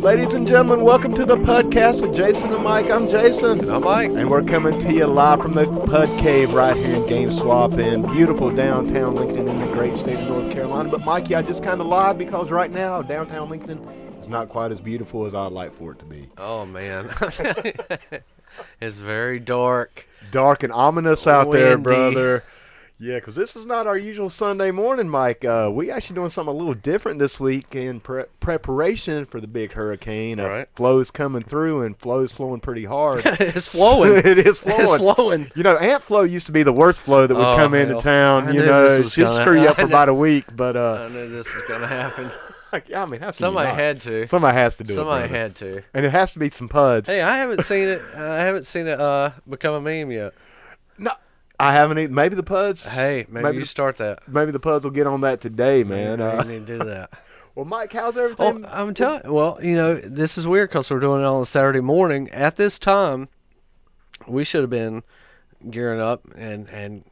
Ladies and gentlemen, welcome to the PUDcast with Jason and Mike. I'm Jason. And I'm Mike. And we're coming to you live from the Pud Cave right here in Game Swap in beautiful downtown Lincoln in the great state of North Carolina. But Mikey, I just kind of lied because right now downtown Lincoln is not quite as beautiful as I'd like for it to be. Oh, man. It's very dark. Dark and ominous out Windy. there, brother. Yeah, because this is not our usual Sunday morning, Mike. We actually doing something a little different this week in preparation for the big hurricane. Right. Flow's coming through, and flow's flowing pretty hard. It's flowing. It is flowing. It's flowing. You know, ant flow used to be the worst flow that would come into town. I You knew know, this it was should gonna screw you up for happen. about a week. But I knew this was going to happen. I mean, how can Somebody you not? had to. Somebody has to do Somebody it. Brother. had to. And it has to be some PUDs. Hey, I haven't seen it become a meme yet. No, I haven't either. Maybe the PUDs. Hey, maybe you start that. Maybe the PUDs will get on that today, man. You need to do that. Well, Mike, how's everything? Oh, I'm telling you. Well, you know, this is weird because we're doing it on a Saturday morning. At this time, we should have been gearing up and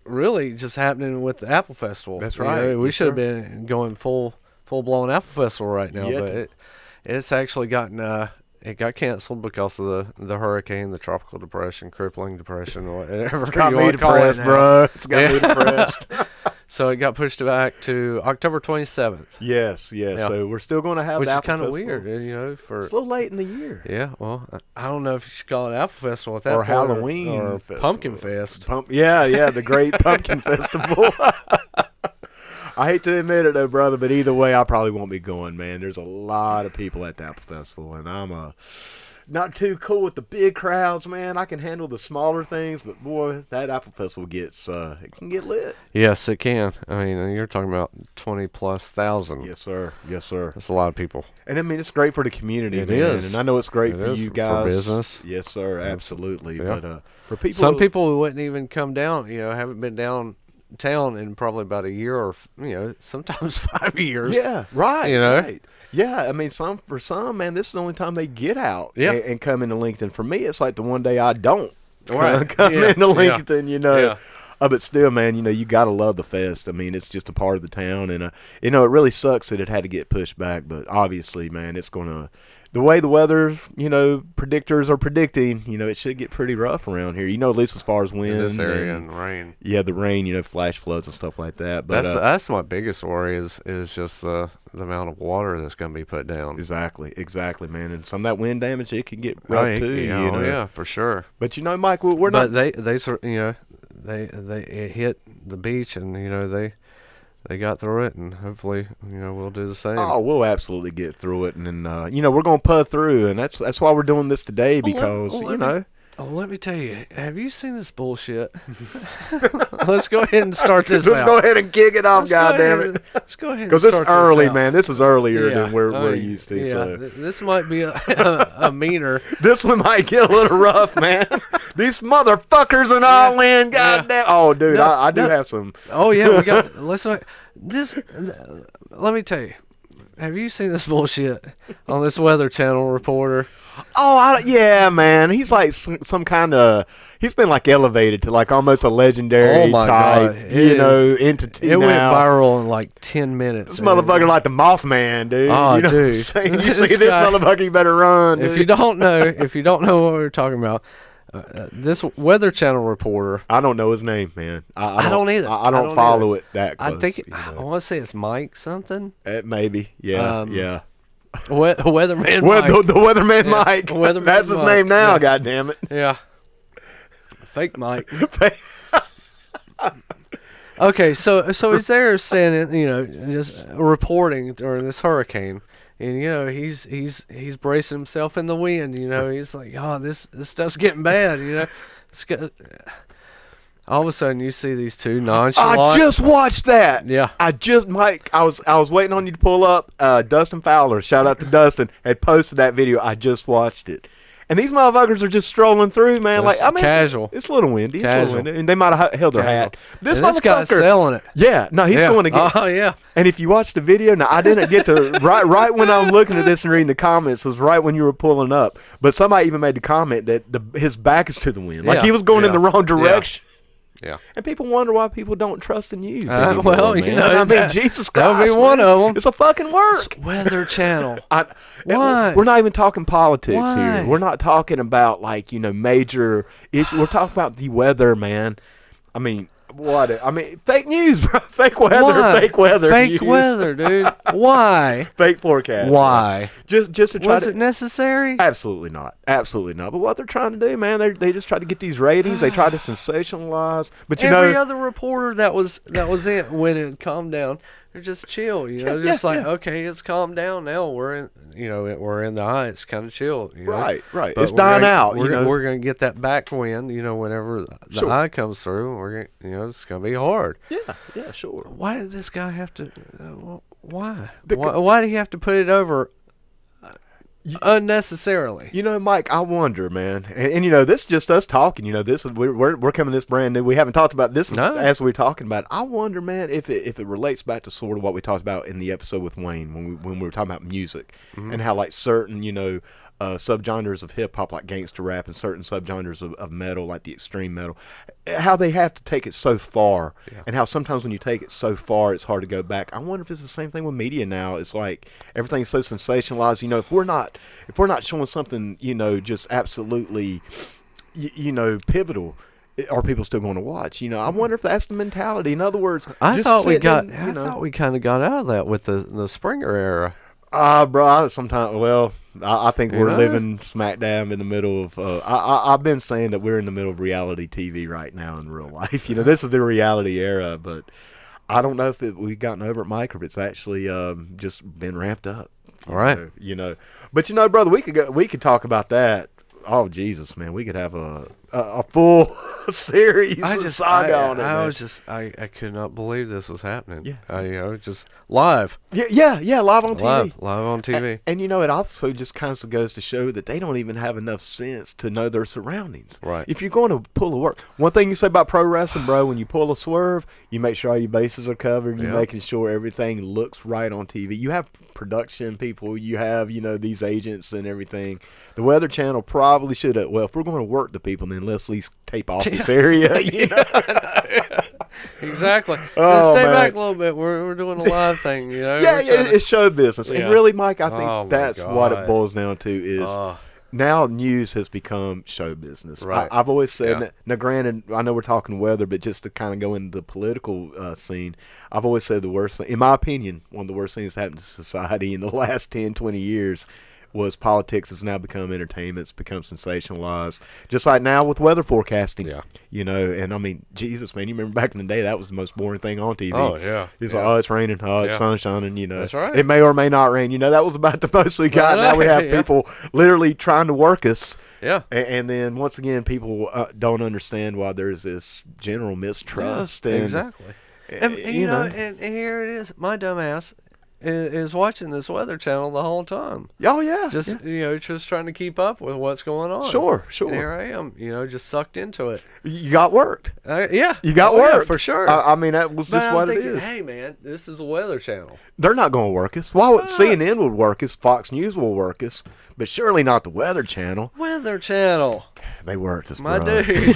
really just happening with the Apple Festival. That's You right. know, we Yes, should have sir. been going full-blown Apple Festival right now. Yeah. But it's actually gotten... it got canceled because of the hurricane, the tropical depression, crippling depression, or whatever It's got you me want to call it depressed, now. bro. It's got me Yeah. depressed. So it got pushed back to October 27th, Yes. Yeah. So we're still going to have which the is Apple kind of Festival. weird, you know. For It's a little late in the year. yeah, well, I don't know if you should call it Apple Festival at that Or point, Halloween or festival. Pumpkin Fest. Yeah, the Great Pumpkin Festival. I hate to admit it, though, brother, but either way, I probably won't be going, man. There's a lot of people at the Apple Festival, and I'm not too cool with the big crowds, man. I can handle the smaller things, but boy, that Apple Festival it can get lit. Yes, it can. I mean, you're talking about 20,000+. Yes, sir. Yes, sir. That's a lot of people. And I mean, it's great for the community, It man. is. And I know it's great It for is you for guys. business. Yes, sir. Absolutely. Yeah. But for people, Some people who wouldn't even come down, you know, haven't been downtown in probably about a year or, you know, sometimes 5 years. yeah, right. You know? Right. Yeah, I mean, for some, man, this is the only time they get out Yeah. and come into Lincoln. For me, it's like the one day I don't Right. come Yeah. into Lincoln, you know. Yeah. But still, man, you know, you got to love the fest. I mean, it's just a part of the town. And, you know, it really sucks that it had to get pushed back. But obviously, man, it's going to – the way the weather, you know, predictors are predicting, you know, it should get pretty rough around here. You know, at least as far as wind. In this area and rain. Yeah, the rain, you know, flash floods and stuff like that. But That's my biggest worry is just the amount of water that's going to be put down. Exactly, man. And some of that wind damage, it can get rough Right, too. yeah, you know? yeah, for sure. But you know, Mike, we're But not. it hit the beach, and you know they got through it, and hopefully we'll do the same. Oh, we'll absolutely get through it, and then you know we're gonna pud through, and that's why we're doing this today because you know. Let me tell you, have you seen this bullshit? Let's go ahead and start this Let's out. go ahead and kick it off, goddammit. Let's go ahead and Because start it's this early, out. man. This is earlier Yeah, than we're I mean, used to. Yeah, So this might be a meaner. this one might get a little rough, man. These motherfuckers and all in, goddamn. Oh, dude, No, I do no. have some. Oh yeah, we got. Let me tell you. Have you seen this bullshit on this Weather Channel reporter? Oh, yeah, man. He's like some kind of. He's been like elevated to like almost a legendary Oh, my type, God. you know, entity It now. went viral in like 10 minutes. This motherfucker like the Mothman, dude. Oh, you know dude. What I'm saying? You This see this guy- motherfucker, you better run. If Dude. you don't know what we're talking about, this Weather Channel reporter. I don't know his name, man. I don't either. I don't follow it that close. I think you I know. want to say it's Mike something. Maybe, yeah, yeah. Weatherman Well, Mike. the Weatherman Yeah, Mike. Weatherman That's his Mike, name now. yeah. God damn it. Yeah. Fake Mike. Okay, so he's there standing, just reporting during this hurricane, and he's bracing himself in the wind. He's like, oh, this stuff's getting bad. All of a sudden, you see these two nonchalant. I just watched that. Yeah. Mike, I was waiting on you to pull up. Dustin Fowler, shout out to Dustin, had posted that video. I just watched it. And these motherfuckers are just strolling through, man. Just Casual. It's a little windy. Casual. And they might have held their hat. This guy's selling it. Yeah, no, he's going to get. Oh yeah. And if you watch the video, now I didn't get to right when I'm looking at this and reading the comments was right when you were pulling up. But somebody even made the comment that his back is to the wind, like Yeah, he was going in yeah, the wrong direction. Yeah. And people wonder why people don't trust the news anymore, well, man. you know, I mean, Jesus Christ, that would be one of them. It's a fucking work. Weather Channel. Why? We're not even talking politics Why? here. We're not talking about, like, major issues. We're talking about the weather, man. I mean, what? I mean, fake news, bro. Fake weather. Why? Fake weather. Fake news. weather, dude. Why? Fake forecast. Why? Just to try Was it necessary? Absolutely not. Absolutely not. But what they're trying to do, man, they just try to get these ratings. They try to sensationalize. But every other reporter that was in when it calmed down, they're just chill, okay, it's calmed down now. We're in, we're in the eye. It's kind of chill, Right. But it's dying out. We're gonna get that backwind, whenever the eye comes through. We're gonna, it's gonna be hard. Yeah, sure. Why did this guy have to? Why? Why did he have to put it over? Unnecessarily. Mike, I wonder, man, and this is just us talking. This is we're coming this brand new. We haven't talked about this as we're talking about it. I wonder, man, if it relates back to sort of what we talked about in the episode with Wayne when we were talking about music and how, like, certain subgenres of hip hop, like gangster rap, and certain subgenres of metal, like the extreme metal, how they have to take it so far, and how sometimes when you take it so far, it's hard to go back. I wonder if it's the same thing with media now. It's like everything's so sensationalized. If we're not showing something, just absolutely, pivotal, are people still going to watch? I wonder if that's the mentality. In other words, I thought we kind of got out of that with the Springer era. Bro, sometimes, I think we're living smack dab in the middle of, I've been saying that we're in the middle of reality TV right now in real life. This is the reality era, but I don't know if we've gotten over it, Mike, or if it's actually just been ramped up. All right. But, brother, we could talk about that. Oh, Jesus, man, we could have a full series saga on it. I could not believe this was happening. Yeah. Just live. Yeah, live on TV. Live on TV. And it also just kind of goes to show that they don't even have enough sense to know their surroundings. Right. If you're going to pull a work, one thing you say about pro wrestling, bro, when you pull a swerve, you make sure all your bases are covered. You're making sure everything looks right on TV. You have production people. You have, these agents and everything. The Weather Channel probably should have. Well, if we're going to work the people, then let's at least tape off this area. Exactly. Let's stay back a little bit. We're doing a live thing. It's show business. And really, Mike, I think that's what it boils down to is now news has become show business. Right. I've always said, now granted, I know we're talking weather, but just to kind of go into the political scene, I've always said the worst thing, in my opinion, one of the worst things that happened to society in the last 10, 20 years was politics has now become entertainment. It's become sensationalized. Just like now with weather forecasting. Yeah. And I mean, Jesus, man, you remember back in the day, that was the most boring thing on TV. Oh, yeah. It's like, it's raining. Oh, it's sun shining, That's right. It may or may not rain. That was about the most we got. Now we have people literally trying to work us. Yeah. And then, once again, people don't understand why there's this general mistrust. Yeah, exactly. And here it is. My dumb ass is watching this Weather Channel the whole time. Oh, yeah. Just trying to keep up with what's going on. Sure. And here I am, just sucked into it. You got worked. You got worked. Yeah, for sure. I mean, that was just what thinking, it is. Hey, man, this is the Weather Channel. They're not going to work us. Why would CNN would work us? Fox News will work us, but surely not the Weather Channel. Weather Channel. They worked us, my bro. Dude.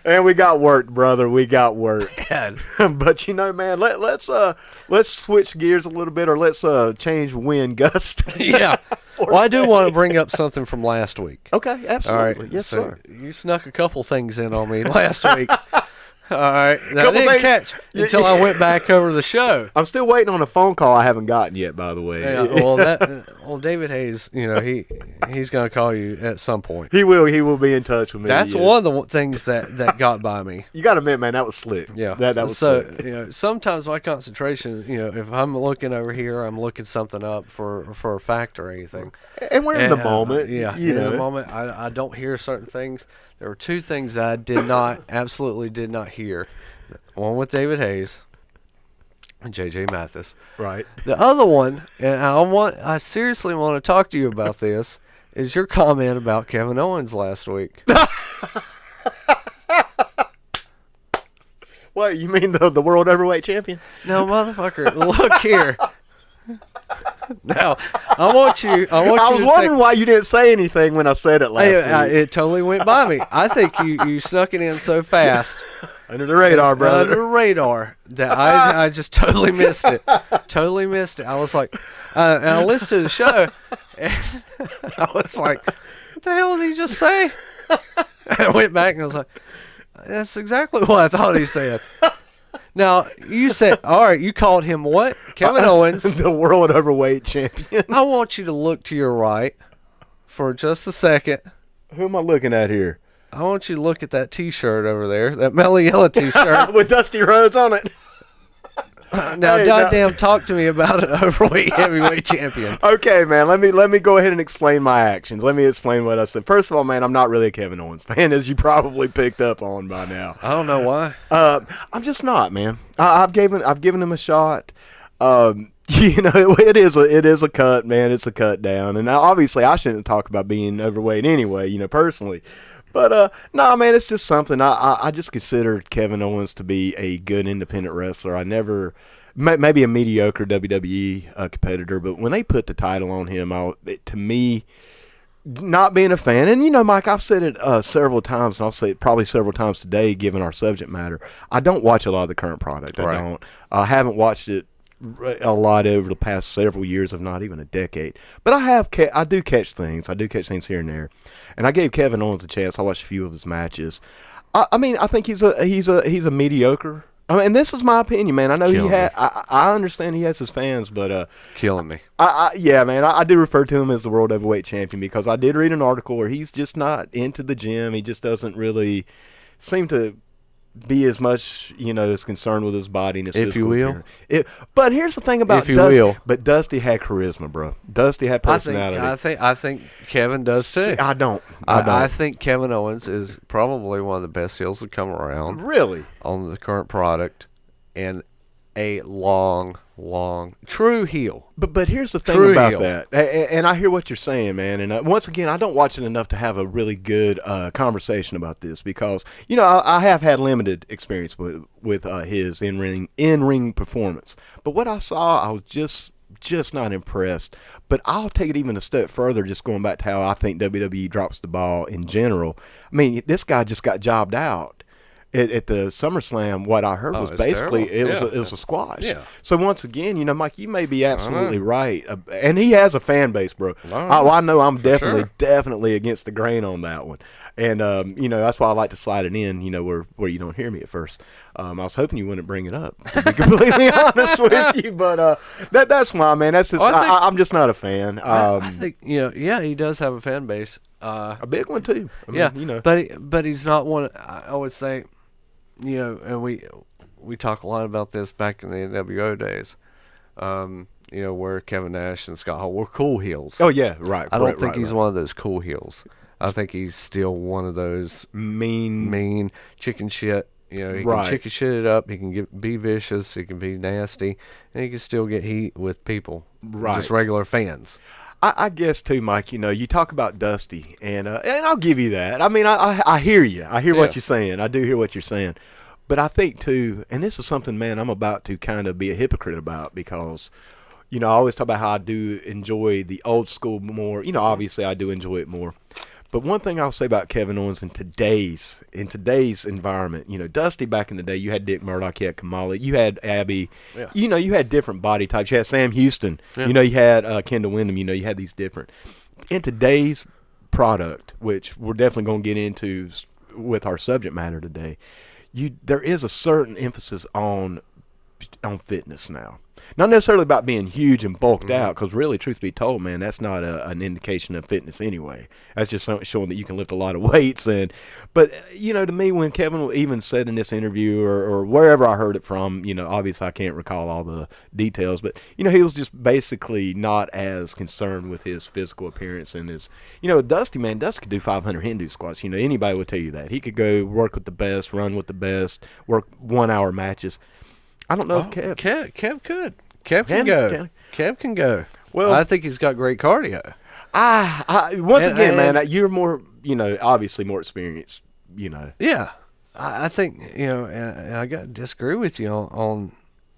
And we got worked, brother. We got worked. But man, let's switch gears a little bit, or let's change wind gust. Yeah. Well, I do want to bring up something from last week. Okay, absolutely. Right, yes, sir. You snuck a couple things in on me last week. All right. Now, I didn't catch until I went back over the show. I'm still waiting on a phone call I haven't gotten yet, by the way. Yeah, well, David Hayes, he's going to call you at some point. He will. He will be in touch with me. That's one of the things that got by me. You got to admit, man, that was slick. Yeah. That was slick. Sometimes my concentration, if I'm looking over here, I'm looking something up for a fact or anything. And we're in the moment. In the moment, I don't hear certain things. There were two things that I absolutely did not hear. One with David Hayes and J.J. Mathis. Right. The other one, and I seriously want to talk to you about this, is your comment about Kevin Owens last week. What, you mean the world heavyweight champion? No, motherfucker, look here. Now, I want you. I want I you was to wondering why you didn't say anything when I said it last week. It totally went by me. I think you snuck it in so fast. Under the radar, brother. Under the radar that I just totally missed it. Totally missed it. I was like, and I listened to the show, and I was like, what the hell did he just say? And I went back and I was like, that's exactly what I thought he said. Now, you said, all right, you called him what? Kevin Owens. The world overweight champion. I want you to look to your right for just a second. Who am I looking at here? I want you to look at that T-shirt over there, that mellow yellow T-shirt. With Dusty Rhodes on it. Now, Hey, goddamn, talk to me about an overweight heavyweight champion. Okay, man. Let me go ahead and explain my actions. Let me explain what I said. First of all, man, I'm not really a Kevin Owens fan, as you probably picked up on by now. I don't know why. I'm just not, man. I've given him a shot. You know, it is a cut, man. It's a cut down, and now, obviously I shouldn't talk about being overweight anyway, you know, personally. But no, man, it's just something. I just consider Kevin Owens to be a good independent wrestler. I never, maybe a mediocre WWE competitor, but when they put the title on him, to me, not being a fan, and you know, Mike, I've said it several times, and I'll say it probably several times today, given our subject matter. I don't watch a lot of the current product. Right. I don't. I haven't watched it a lot over the past several years, if not even a decade. But I do catch things. I do catch things here and there. And I gave Kevin Owens a chance. I watched a few of his matches. I mean, I think he's a mediocre. I mean, and this is my opinion, man. I know I understand he has his fans, but Killing me. yeah, man. I do refer to him as the world heavyweight champion because I did read an article where he's just not into the gym. He just doesn't really seem to be as much, you know, as concerned with his body and his If you physical will. appearance. But here's the thing about If you Dusty. will. But Dusty had charisma, bro. Dusty had personality. I think Kevin does too. See, I don't. I think Kevin Owens is probably one of the best heels to come around Really? on the current product, and a long true heel. But here's the thing True about heel. that, and I hear what you're saying, man. And once again, I don't watch it enough to have a really good conversation about this because you know I have had limited experience with his in-ring performance. But what I saw, I was just not impressed. But I'll take it even a step further, just going back to how I think WWE drops the ball in general. I mean, this guy just got jobbed out. At the SummerSlam, what I heard was basically terrible. it was a squash. Yeah. So once again, you know, Mike, you may be absolutely right, and he has a fan base, bro. I know I'm definitely against the grain on that one, and you know that's why I like to slide it in, you know, where you don't hear me at first. I was hoping you wouldn't bring it up, to be completely honest with you, but that's why, man. That's just I'm just not a fan. I think he does have a fan base. A big one too. I mean, yeah, you know, but he's not one. I would say, you know, and we talk a lot about this back in the NWO days. You know, where Kevin Nash and Scott Hall were cool heels. Oh yeah, right. I don't think he's one of those cool heels. I think he's still one of those mean chicken shit. You know, he can chicken shit it up. He can be vicious. He can be nasty, and he can still get heat with people, just regular fans. I guess too, Mike. You know, you talk about Dusty, and I'll give you that. I mean, I hear you. I hear what you're saying. I do hear what you're saying. But I think too, and this is something, man, I'm about to kind of be a hypocrite about because, you know, I always talk about how I do enjoy the old school more. You know, obviously I do enjoy it more. But one thing I'll say about Kevin Owens in today's environment, you know, Dusty back in the day, you had Dick Murdoch, you had Kamala, you had Abby, you know, you had different body types. You had Sam Houston, you know, you had Kendall Windham, you know, you had these different. In today's product, which we're definitely going to get into with our subject matter today, there is a certain emphasis on fitness now. Not necessarily about being huge and bulked out, because really, truth be told, man, that's not an indication of fitness anyway. That's just showing that you can lift a lot of weights. But, you know, to me, when Kevin even said in this interview or wherever I heard it from, you know, obviously I can't recall all the details, but, you know, he was just basically not as concerned with his physical appearance and his, you know, Dusty could do 500 Hindu squats. You know, anybody would tell you that. He could go work with the best, run with the best, work 1 hour matches. I don't know if Kev could. Kev can go. Kev can go. Well, I think he's got great cardio. Once again, man, you're more, you know, obviously more experienced, you know. Yeah. I think, you know, and I got to disagree with you on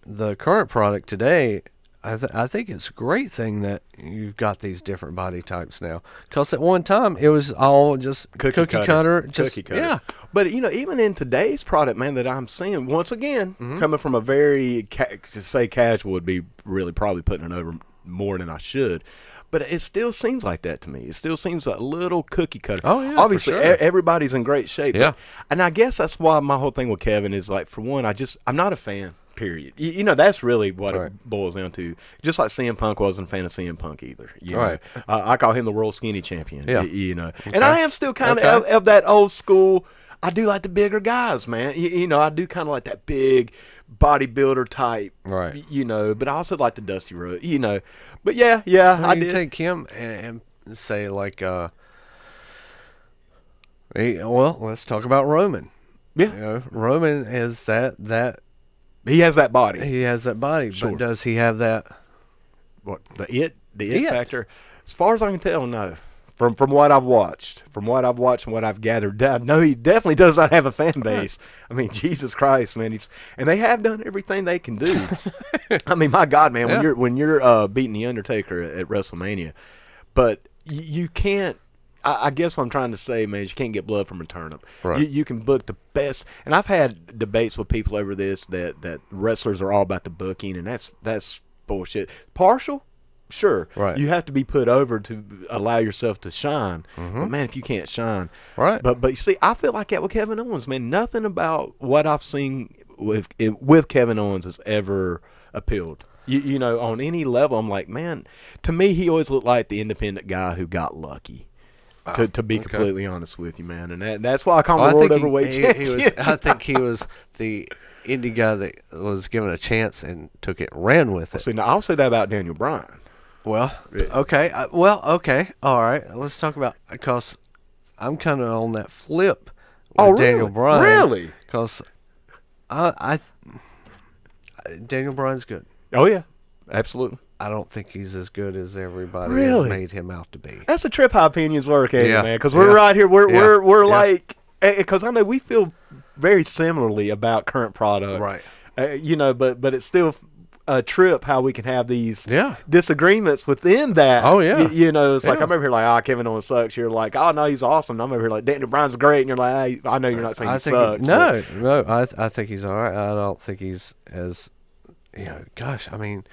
the current product today. I think it's a great thing that you've got these different body types now. Because at one time, it was all just cookie cutter. Just, Cookie cutter. Yeah. But, even in today's product, man, that I'm seeing, once again, coming from a very, to say casual would be really probably putting it over more than I should. But it still seems like that to me. It still seems a little cookie cutter. Oh, yeah, obviously, for sure. Everybody's in great shape. Yeah. And I guess that's why my whole thing with Kevin is, like, for one, I'm not a fan. Period. That's really what it boils down to. Just like CM Punk wasn't a fan of CM Punk either. Right. I call him the world skinny champion. Yeah. Okay. And I am still kind of that old school. I do like the bigger guys, man. I do kind of like that big bodybuilder type. Right. But I also like the Dusty Road. But yeah, I you did. take him and say like, let's talk about Roman. Yeah. Roman is that. He has that body. He has that body, Sure. but does he have that? What the it factor? As far as I can tell, no. From what I've watched, and what I've gathered, no, he definitely does not have a fan base. I mean, Jesus Christ, man! And they have done everything they can do. I mean, my God, man, when you're beating the Undertaker at WrestleMania, but you can't. I guess what I'm trying to say, man, is you can't get blood from a turnip. Right. You can book the best, and I've had debates with people over this that wrestlers are all about the booking, and that's bullshit. Partial, sure. Right. You have to be put over to allow yourself to shine. But man, if you can't shine, Right. But you see, I feel like that with Kevin Owens, man. Nothing about what I've seen with Kevin Owens has ever appealed. On any level, I'm like, man. To me, he always looked like the independent guy who got lucky. To be completely honest with you, man, and that's why I call him the world overweight champion. I think he was the indie guy that was given a chance and took it and ran with it. See, now I'll say that about Daniel Bryan. Well, okay, okay, all right. Let's talk about, because I'm kind of on that flip with Daniel Bryan. Really? Because Daniel Bryan's good. Oh yeah, absolutely. I don't think he's as good as everybody Really? has made him out to be. That's the trip how opinions work, ain't Yeah. it, man? Because we're right here. We're Yeah. like, because I know we feel very similarly about current product, Right. But it's still a trip how we can have these Yeah. disagreements within that. Oh, yeah. It's like Yeah. I'm over here like, Kevin Owens sucks. You're like, oh no, he's awesome. I'm over here like, Daniel Bryan's great, and you're like, hey, I know you're not saying he sucks. No, I think he's all right. I don't think he's as, gosh, I mean,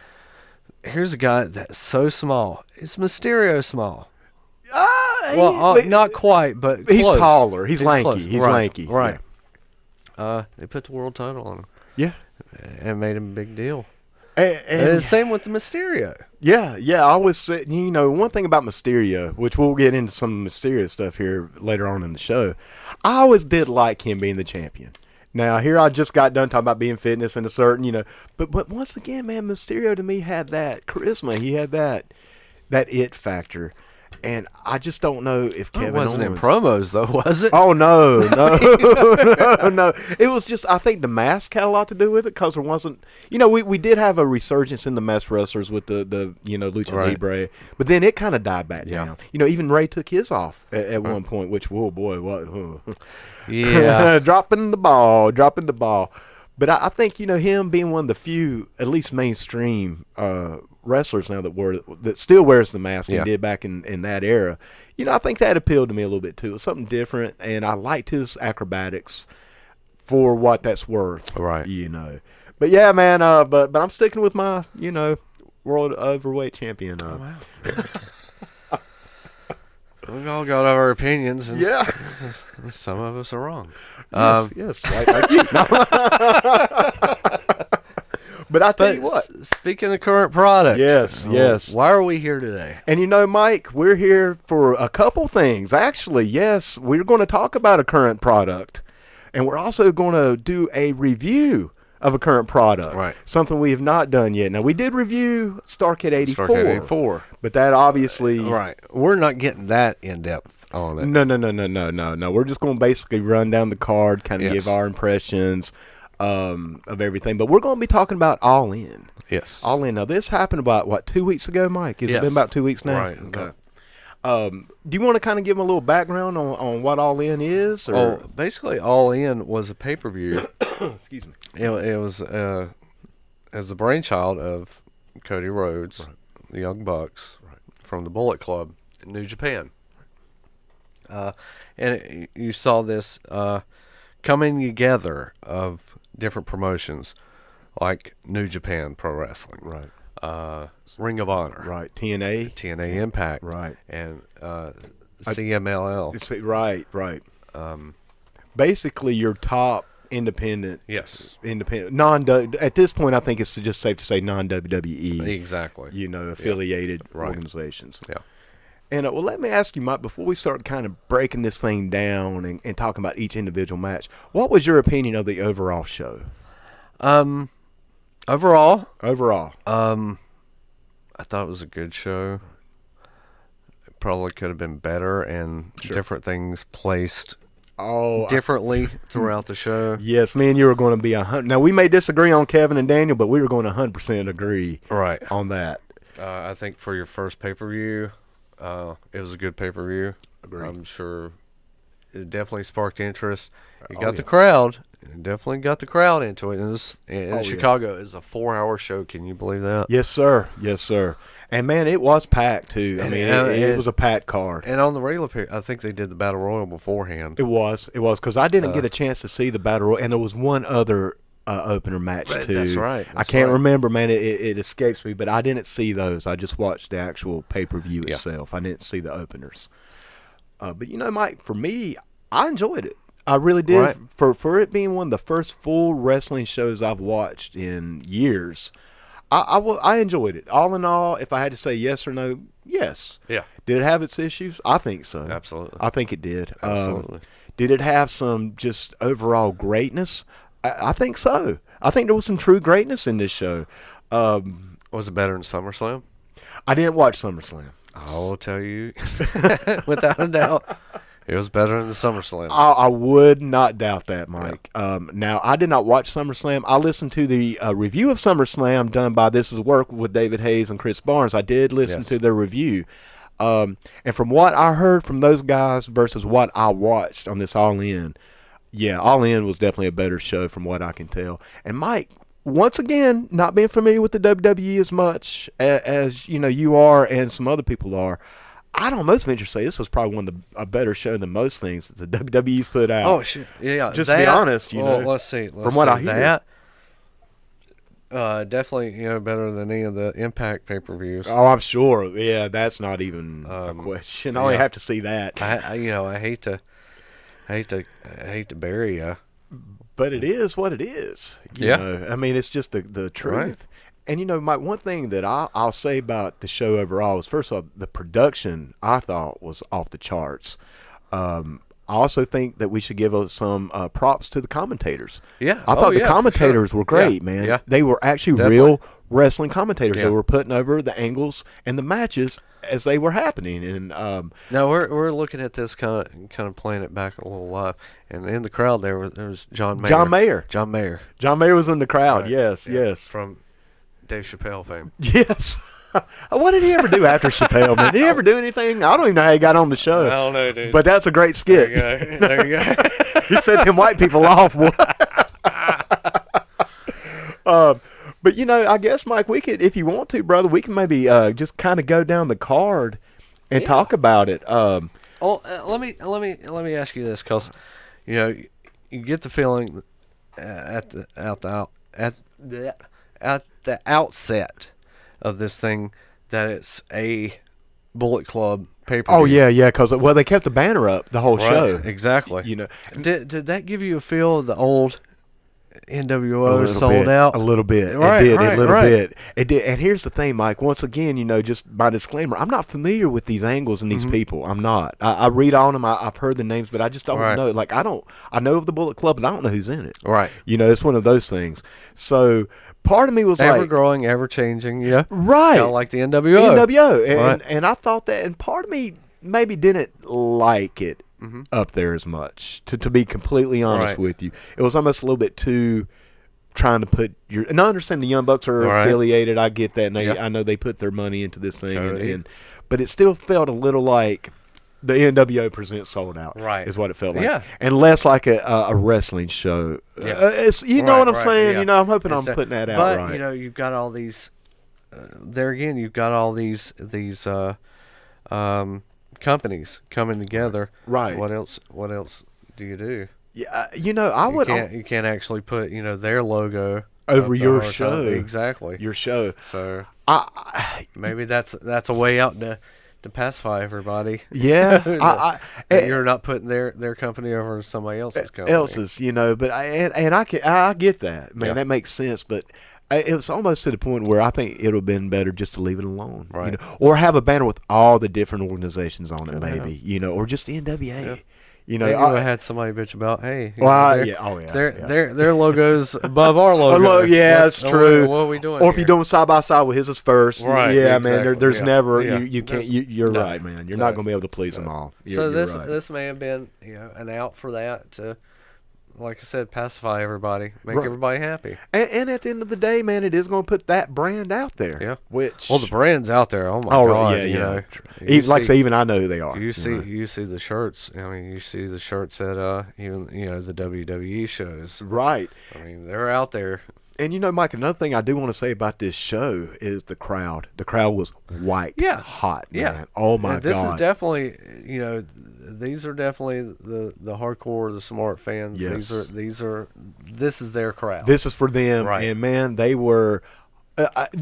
here's a guy that's so small. Is Mysterio small? Not quite, but he's close. taller. He's lanky. Close. He's right. lanky. Right. They put the world title on him. Yeah. And made him a big deal. And the same with the Mysterio. Yeah. I always say, one thing about Mysterio, which we'll get into some Mysterio stuff here later on in the show, I always did like him being the champion. Now, here I just got done talking about being fitness and a certain, but once again, man, Mysterio to me had that charisma. He had that it factor. And I just don't know if Kevin Owens... It wasn't in promos, though, was it? Oh, no. No. It was just, I think the mask had a lot to do with it, because there wasn't... we did have a resurgence in the masked wrestlers with the Lucha Libre, but then it kind of died back down. Even Ray took his off at one point, which, oh, boy, what... Yeah. dropping the ball. But I think, him being one of the few, at least mainstream wrestlers now that still wears the mask and did back in that era, I think that appealed to me a little bit too. It was something different, and I liked his acrobatics for what that's worth. Right. But yeah, man, but I'm sticking with my, world overweight champion. Oh, wow. We've all got our opinions, and some of us are wrong. Yes, like you. But I tell you what. Speaking of current product. Yes. Why are we here today? And Mike, we're here for a couple things. Actually, yes, we're going to talk about a current product. And we're also going to do a review of a current product. Right. Something we have not done yet. Now, we did review Starrcade 84. Starrcade 84. But that obviously... Right. We're not getting that in-depth on it. No. We're just going to basically run down the card, kind of give our impressions of everything. But we're going to be talking about All In. Yes. All In. Now, this happened about, 2 weeks ago, Mike? Has it been about 2 weeks now? Right. Okay. Do you want to kind of give them a little background on what All In is? Or? Oh, basically, All In was a pay-per-view. Excuse me. It was as the brainchild of Cody Rhodes, the Young Bucks, from the Bullet Club in New Japan. You saw this coming together of different promotions like New Japan Pro Wrestling, Ring of Honor, TNA Impact, and CMLL. Right. Basically, your top independent, at this point, I think it's just safe to say non-WWE, exactly, affiliated organizations. Yeah. And well, let me ask you, Mike, before we start kind of breaking this thing down and talking about each individual match, what was your opinion of the overall show? Overall, I thought it was a good show. It probably could have been better, and different things placed differently throughout the show. Yes, me and you were going to be 100. Now, we may disagree on Kevin and Daniel, but we were going to 100% agree on that. I think for your first pay-per-view, it was a good pay-per-view. Agreed. I'm sure it definitely sparked interest. It got the crowd. It definitely got the crowd into it. And Chicago is a 4-hour show. Can you believe that? Yes, sir. And, man, it was packed, too. I mean, it was a packed card. And on the regular period, I think they did the Battle Royal beforehand. It was, because I didn't get a chance to see the Battle Royal. And there was one other opener match, too. That's right. I can't remember, man. It escapes me, but I didn't see those. I just watched the actual pay-per-view itself. I didn't see the openers. But, Mike, for me, I enjoyed it. I really did. Right. For it being one of the first full wrestling shows I've watched in years, I enjoyed it. All in all, if I had to say yes or no, yes. Yeah. Did it have its issues? I think so. Absolutely. I think it did. Absolutely. Did it have some just overall greatness? I think so. I think there was some true greatness in this show. Was it better than SummerSlam? I didn't watch SummerSlam. I will tell you, without a doubt, it was better than the SummerSlam. I would not doubt that, Mike. Yeah. Now, I did not watch SummerSlam. I listened to the review of SummerSlam done by This Is Work with David Hayes and Chris Barnes. I did listen to their review. And from what I heard from those guys versus what I watched on this All In, All In was definitely a better show from what I can tell. And, Mike, once again, not being familiar with the WWE as much as you are and some other people are, I'd almost venture to say this was probably one of a better show than most things that the WWE's put out. Oh, shit. Yeah. Just to be honest, let's see. From what I hear. Definitely, better than any of the Impact pay-per-views. Oh, I'm sure. Yeah, that's not even a question. I only have to see that. I hate to bury you. But it is what it is. You know? I mean, it's just the truth. Right. And, Mike, one thing that I'll say about the show overall is, first of all, the production I thought was off the charts. I also think that we should give some props to the commentators. Yeah. I thought the commentators were great, man. Yeah. They were actually real wrestling commentators. They were putting over the angles and the matches as they were happening. And now we're looking at this kind of playing it back a little live, and in the crowd there was John Mayer. John Mayer was in the crowd. Right. Yes. From Dave Chappelle fame. Yes. What did he ever do after Chappelle, man? Did he ever do anything? I don't even know how he got on the show. I don't know, dude. But that's a great skit. There you go. He set them white people off. But, I guess, Mike, we could, if you want to, brother, we can maybe just kind of go down the card and talk about it. Let me ask you this, because, you get the feeling at the outset of this thing that it's a Bullet Club pay-per-view. Oh, yeah, because, they kept the banner up the whole show. Exactly. Did that give you a feel of the old NWO sold out? A little bit. Right, it did, right, a little right. bit. It did. And here's the thing, Mike. Once again, just my disclaimer, I'm not familiar with these angles and these people. I'm not. I read on them. I've heard the names, but I just don't know. Like, I know of the Bullet Club, but I don't know who's in it. Right. It's one of those things. So part of me was ever growing, ever changing. Yeah. Right. Kind of like the NWO. And I thought that, and part of me maybe didn't like it up there as much, to be completely honest with you. It was almost a little bit too trying to put and I understand the Young Bucks are affiliated. I get that, and I know they put their money into this thing, but it still felt a little like the NWO presents Sold Out, is what it felt like, and less like a wrestling show. It's, know what I'm saying. I'm hoping I'm putting that out right. But you've got all these there again, you've got all these companies coming together. Right. What else? What else do you do? Yeah, I would You can't actually put their logo over up your there or show. something. Exactly. Your show. So I maybe that's a way out to pacify everybody. yeah. That you're not putting their company over somebody else's company. But I get that, man. Yeah. That makes sense, but. It's almost to the point where I think it would have been better just to leave it alone, Right. Or have a banner with all the different organizations on it, Yeah. maybe, or just NWA. Yeah. Maybe I had somebody bitch about, hey, their logos above our logo. That's true. What are we doing? Or if you're doing side by side with his is first, right? Yeah, exactly. man. There's never Yeah. you can't. You're no, right, man. You're not going to be able to please them all. So you're right. this may have been an out for that to, like I said, pacify everybody, make Right. everybody happy. And at the end of the day, man, it is going to put that brand out there. Yeah. Which Well, the brand's out there. Oh my God. yeah. You Even, like I see- say, even I know who they are. You see the shirts. I mean, you see the shirts at even the WWE shows. Right. I mean, they're out there. And Mike, another thing I do want to say about this show is the crowd. The crowd was white hot, man. Yeah. Oh my This God. is definitely, these are definitely the hardcore, the smart fans. Yes. This is their crowd. This is for them, Right. and man, they were.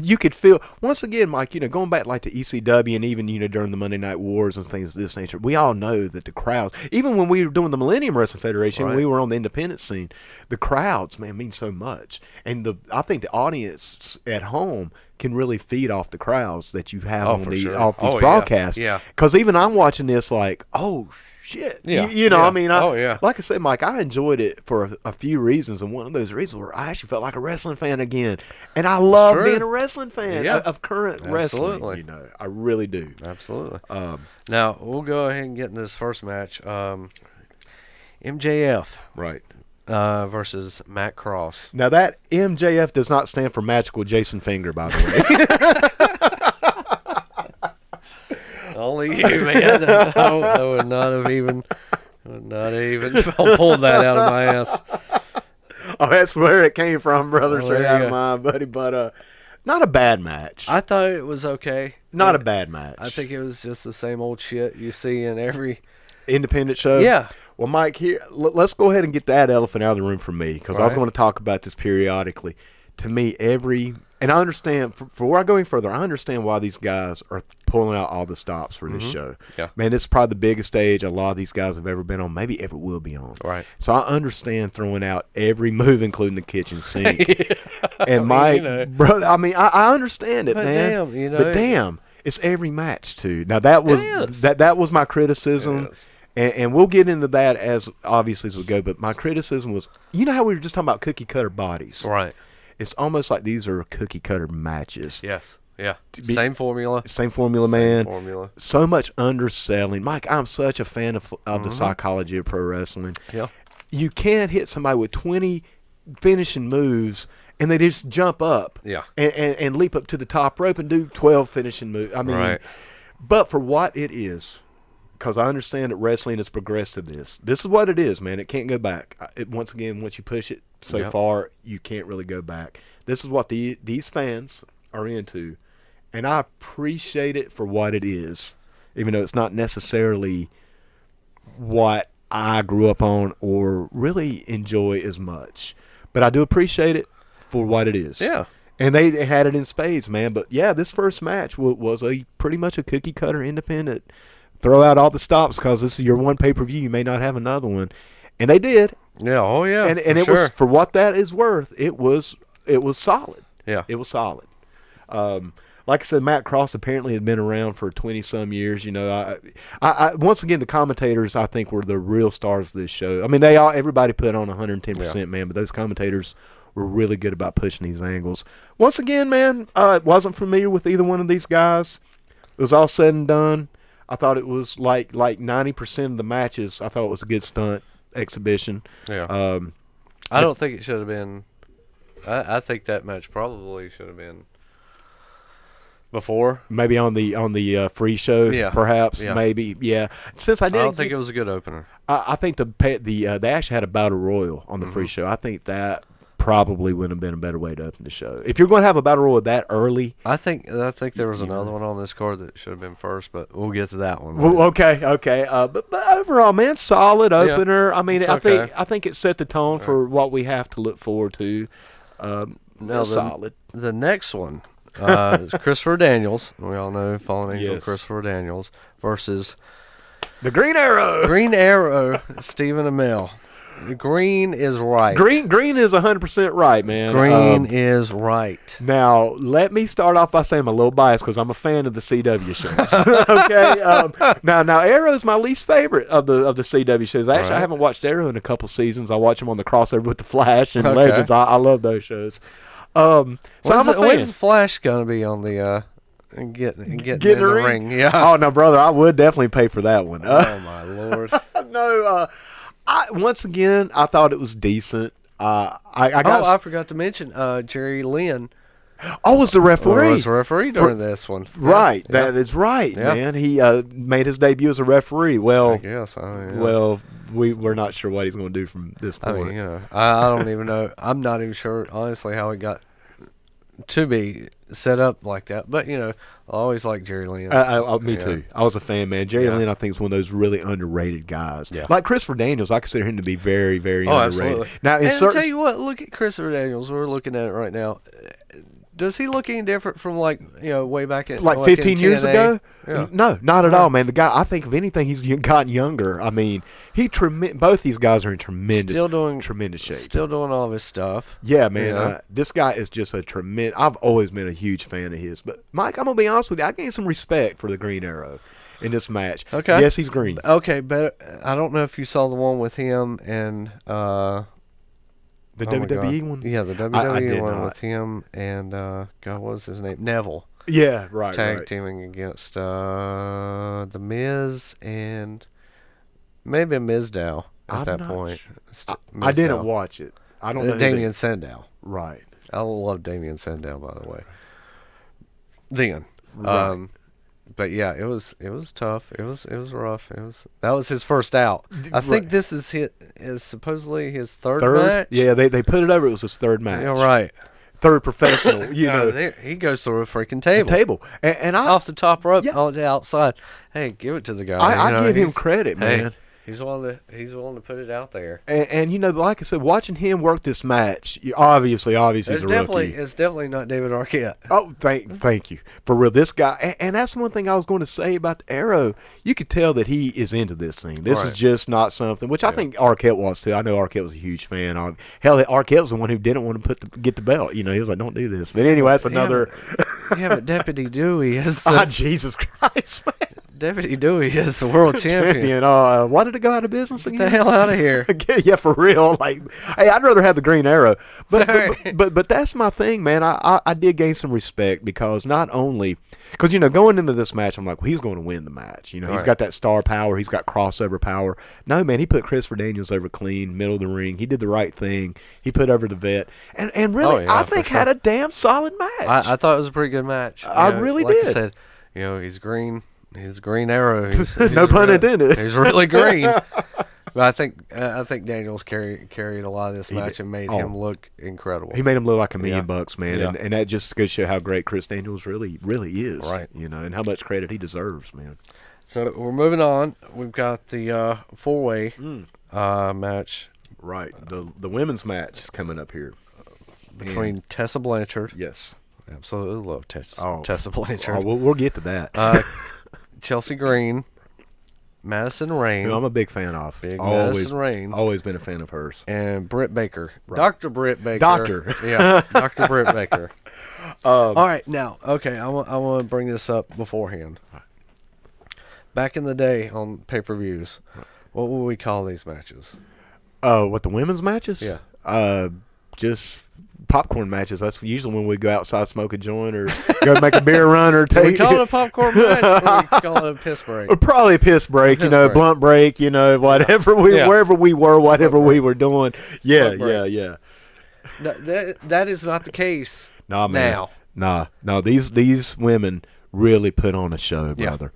You could feel once again, Mike. Going back like to ECW and even during the Monday Night Wars and things of this nature. We all know that the crowds, even when we were doing the Millennium Wrestling Federation, Right. when we were on the independent scene, the crowds, man, mean so much. And I think the audience at home can really feed off the crowds that you have Oh, for sure. off these Oh, yeah. broadcasts. Yeah. Because even I'm watching this like, oh shit. Yeah. I mean, yeah. like I said, Mike, I enjoyed it for a few reasons, and one of those reasons were I actually felt like a wrestling fan again, and I love Sure. being a wrestling fan Yeah. of current Absolutely. wrestling. I really do. Absolutely. Now we'll go ahead and get in this first match. MJF Right. versus Matt Cross. Now that MJF does not stand for Magical Jason Finger, by the way. Only you, man. I would not have even pulled that out of my ass. Oh, that's where it came from, brother. Oh, Straight there out you of go. mine, buddy. But not a bad match. I thought it was okay. Not a bad match. I think it was just the same old shit you see in every. Independent show. Yeah. Well, Mike, here let's go ahead and get that elephant out of the room for me, because I was Right. going to talk about this periodically. To me, and I understand before I go any further, I understand why these guys are pulling out all the stops for this show. Yeah. Man, this is probably the biggest stage a lot of these guys have ever been on, maybe ever will be on. Right. So I understand throwing out every move, including the kitchen sink. And Mike, bro, I mean, I understand it, But man. damn, But damn, it's every match too. Now that was is. that was my criticism. It is. And we'll get into that as obviously as we go. But my criticism was, how we were just talking about cookie cutter bodies. Right. It's almost like these are cookie cutter matches. Yes. Yeah. be- Same formula. Same formula, man. Same formula. So much underselling. Mike, I'm such a fan of the psychology of pro wrestling. Yeah. You can't hit somebody with 20 finishing moves and they just jump up Yeah. and leap up to the top rope and do 12 finishing moves. I mean, Right. but for what it is, because I understand that wrestling has progressed to this. This is what it is, man. It can't go back. Once again, once you push it so Yep. far, you can't really go back. This is what these fans are into, and I appreciate it for what it is, even though it's not necessarily what I grew up on or really enjoy as much. But I do appreciate it for what it is. Yeah. And they had it in spades, man. But, yeah, this first match was pretty much a cookie-cutter independent. Throw out all the stops because this is your one pay-per-view. You may not have another one. And they did. Yeah. Oh yeah. And it was, for what that is worth, it was solid. Yeah. It was solid. Like I said, Matt Cross apparently had been around for 20-some years. I once again, the commentators, I think, were the real stars of this show. I mean, everybody put on 110%, man, but those commentators were really good about pushing these angles. Once again, man, wasn't familiar with either one of these guys. It was all said and done. I thought it was like 90% of the matches. I thought it was a good stunt exhibition. Yeah. I don't think it should have been. I think that match probably should have been before. Maybe on the free show, Yeah. perhaps. Yeah. Maybe, yeah. Since I I didn't, don't think it was a good opener. I think they actually had a battle royal on the free show. I think that probably wouldn't have been a better way to open the show. If you're going to have a battle royal that early, I think there was another one on this card that should have been first, but we'll get to that one. well, okay. But overall, man, solid opener. I mean, it's I okay. think it set the tone for what we have to look forward to. Solid. The next one is Christopher Daniels. We all know Fallen Angel Yes. Christopher Daniels versus The Green Arrow. Green Arrow Stephen Amell. Green is right. Green is 100% right, man. Green is right. Now, let me start off by saying I'm a little biased because I'm a fan of the CW shows. Okay. Now Arrow's my least favorite of the CW shows. Actually, I haven't watched Arrow in a couple seasons. I watch them on the crossover with the Flash and Legends. I love those shows. So I'm a fan. When's Flash gonna be on the get in the ring? Yeah. Oh no, brother, I would definitely pay for that one. Oh my lord. No. Once again, I thought it was decent. I forgot to mention Jerry Lynn. Oh, was the referee? Was the referee during this one? Right, Yeah. that is right, Yeah. man. He made his debut as a referee. Well, I guess. well, we're not sure what he's going to do from this I point. mean, I don't even know. I'm not even sure, honestly, how he got to be set up like that. But, I always like Jerry Lynn. Me too. I was a fan, man. Jerry Lynn, I think, is one of those really underrated guys. Yeah. Like Christopher Daniels, I consider him to be very, very underrated. Absolutely. Now, And I'll tell you what, look at Christopher Daniels. We're looking at it right now. Does he look any different from way back at like 15 years TNA? ago? Yeah. No, not at all, man. The guy, I think, if anything, he's gotten younger. I mean, both these guys are in tremendous shape. Still doing all of his stuff. Yeah, man. Yeah. This guy is just a tremendous. I've always been a huge fan of his. But Mike, I'm gonna be honest with you. I gained some respect for the Green Arrow in this match. Okay. Yes, he's green. Okay, but I don't know if you saw the one with him and The oh my WWE God. one. Yeah, the I WWE did one not. with him and God, what was his name? Neville. Yeah, right. Tag right. teaming against The Miz and maybe Mizdow at I'm that not point. I didn't Mizdow. watch it. I don't know. who Damien Sandow. Right. I love Damien Sandow, by the way. Then, Right. but yeah, it was tough. It was rough. That was his first out. I think Right. this is supposedly his third Third. match. Yeah, they put it over. It was his third match. Yeah, right. Third professional. He goes through a freaking table. And I Off the top rope, Yeah. on the outside. Hey, give it to the guy. I give him credit, hey, man. He's willing to put it out there. And like I said, watching him work this match, obviously, he's a rookie. It's definitely not David Arquette. Oh, thank you for real. This guy, and that's one thing I was going to say about the Arrow. You could tell that he is into this thing. This Right. is just not something which I think Arquette was too. I know Arquette was a huge fan. Hell, Arquette was the one who didn't want to get the belt. He was like, "Don't do this." But anyway, that's another. Yeah, but Deputy Dewey is Jesus Christ, man. Deputy Dewey is the world champion. Why did it go out of business Get again? the hell out of here. Yeah, for real. Like, hey, I'd rather have the Green Arrow, but Right. but that's my thing, man. I did gain some respect because not only because going into this match, I'm like, well, he's going to win the match. He's Right. got that star power, he's got crossover power. No, man, he put Christopher Daniels over clean, middle of the ring. He did the right thing. He put over the vet, and really, Yeah, I for think sure. had a damn solid match. I thought it was a pretty good match. I really like did. I said, he's green. He's Green Arrow. He's No pun intended. He's really green. But I think Daniels carried a lot of this match and made him look incredible. He made him look like $1 million Yeah. bucks, man, Yeah. and that just goes to show how great Chris Daniels really is, Right. and how much credit he deserves, man. So we're moving on. We've got the four-way match Right, the women's match is coming up here between Tessa Blanchard. Yes. Absolutely love Tessa Oh, Blanchard. we'll get to that. Chelsea Green, Madison Rain, Who I'm a big fan of. Madison Rain, Always been a fan of hers. and Britt Baker. Right. Dr. Britt Baker. Doctor. Yeah, Dr. Britt Baker. All right, now, okay, I want to bring this up beforehand. Back in the day on pay-per-views, what would we call these matches? What, the women's matches? Yeah. Just popcorn matches. That's usually when we go outside, smoke a joint, or go make a beer run, or Do we take. call it a popcorn match, or we call it a piss break? Or probably a piss break, Piss break. blunt break, whatever Yeah. wherever we were, whatever we were doing. Yeah, Smoke break. yeah. That is not the case. Nah, man. Now. No. These women really put on a show, Yeah. brother.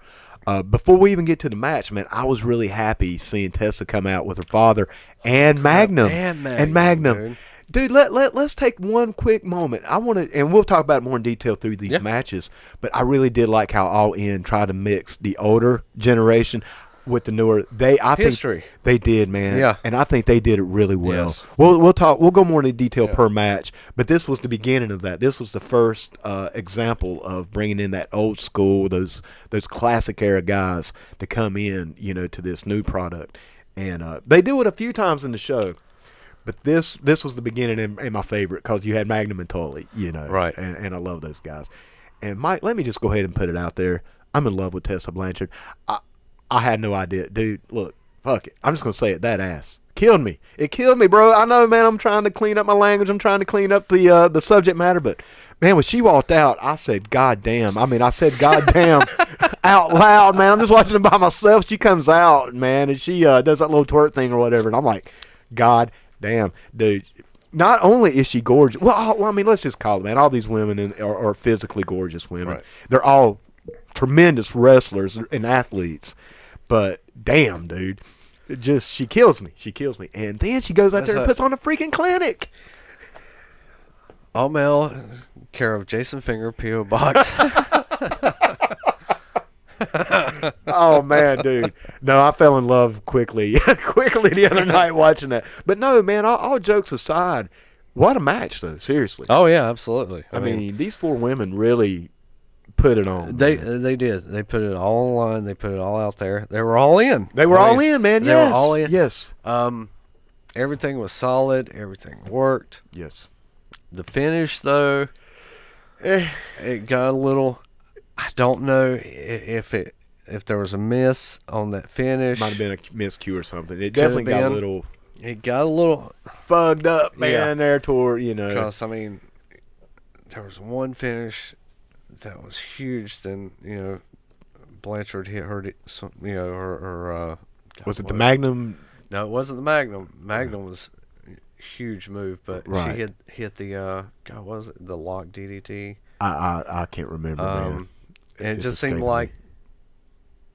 Before we even get to the match, man, I was really happy seeing Tessa come out with her father and Magnum. And Magnum, dude. Dude, let's take one quick moment. I want to, and we'll talk about it more in detail through these matches, but I really did like how All In tried to mix the older generation with the newer. I think they did, man. Yeah. And I think they did it really well. Yes. We'll go more into detail per match, but this was the beginning of that. This was the first example of bringing in that old school, those classic era guys to come in, to this new product. And they do it a few times in the show. But this was the beginning and my favorite because you had Magnum and Tully, Right. And I love those guys. And Mike, let me just go ahead and put it out there. I'm in love with Tessa Blanchard. I had no idea. Dude, look, fuck it. I'm just going to say it. That ass killed me. It killed me, bro. I know, man, I'm trying to clean up my language. I'm trying to clean up the subject matter. But, man, when she walked out, I said, God damn. I said, God damn out loud, man. I'm just watching it by myself. She comes out, man, and she does that little twerk thing or whatever. And I'm like, God damn, dude. Not only is she gorgeous. Well, let's just call it, man. All these women are physically gorgeous women. Right. They're all tremendous wrestlers and athletes. But damn, dude, she kills me. She kills me. And then she goes out there and puts on a freaking clinic. All male, care of Jason Finger, P.O. Box. Oh man, dude. No, I fell in love quickly the other night watching that. But no, man, all jokes aside, what a match though, seriously. Oh yeah, absolutely. I mean, these four women really put it on. They did. They put it all online. They put it all out there. They were all in. They were all in, man. They were all in. Yes. Everything was solid. Everything worked. Yes. The finish though, it got a little. I don't know if there was a miss on that finish. Might have been a miscue or something. It definitely got a little. It got a little fugged up, man. There toward Because there was one finish that was huge. Then Blanchard hit her. Her was it the Magnum? No, it wasn't the Magnum. Magnum was a huge move, but she hit the God, was it the lock DDT? I can't remember, man. And it just seemed like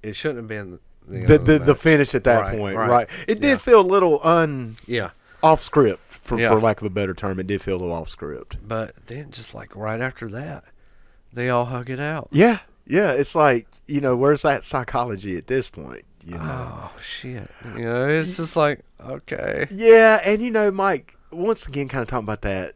it shouldn't have been the finish at that point. Right. It did feel a little off script, for lack of a better term. It did feel a little off script. But then just like right after that, they all hug it out. Yeah. Yeah. It's like, where's that psychology at this point? Oh, shit. It's just like, okay. Yeah. And, Mike, once again, kind of talking about that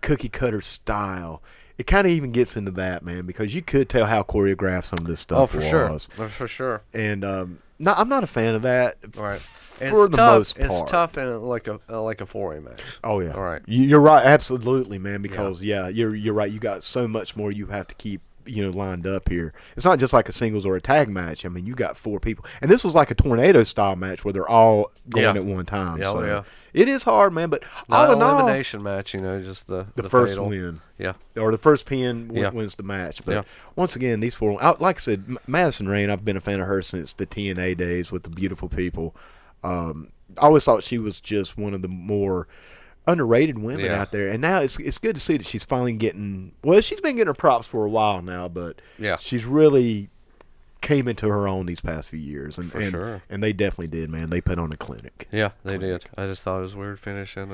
cookie cutter style. It kind of even gets into that, man, because you could tell how choreographed some of this stuff was. Oh, for sure. And I'm not a fan of that. Right. For the most part. It's tough in like a 4A match. Oh yeah. All right. You're right, absolutely, man. Because you're right. You got so much more you have to keep lined up here. It's not just like a singles or a tag match. I mean, you got four people, and this was like a tornado style match where they're all going at one time. Yeah, so it is hard, man. But not all an in all, elimination match. Just the first fatal. win. Yeah. Or the first pin wins the match. But once again, these four, like I said, Madison Rayne, I've been a fan of her since the TNA days with the Beautiful People. I always thought she was just one of the more underrated women out there, and now it's good to see that she's finally getting. Well, she's been getting her props for a while now, but she's really came into her own these past few years, and sure. And they definitely did, man. They put on a clinic. Yeah, they did. I just thought it was weird finishing.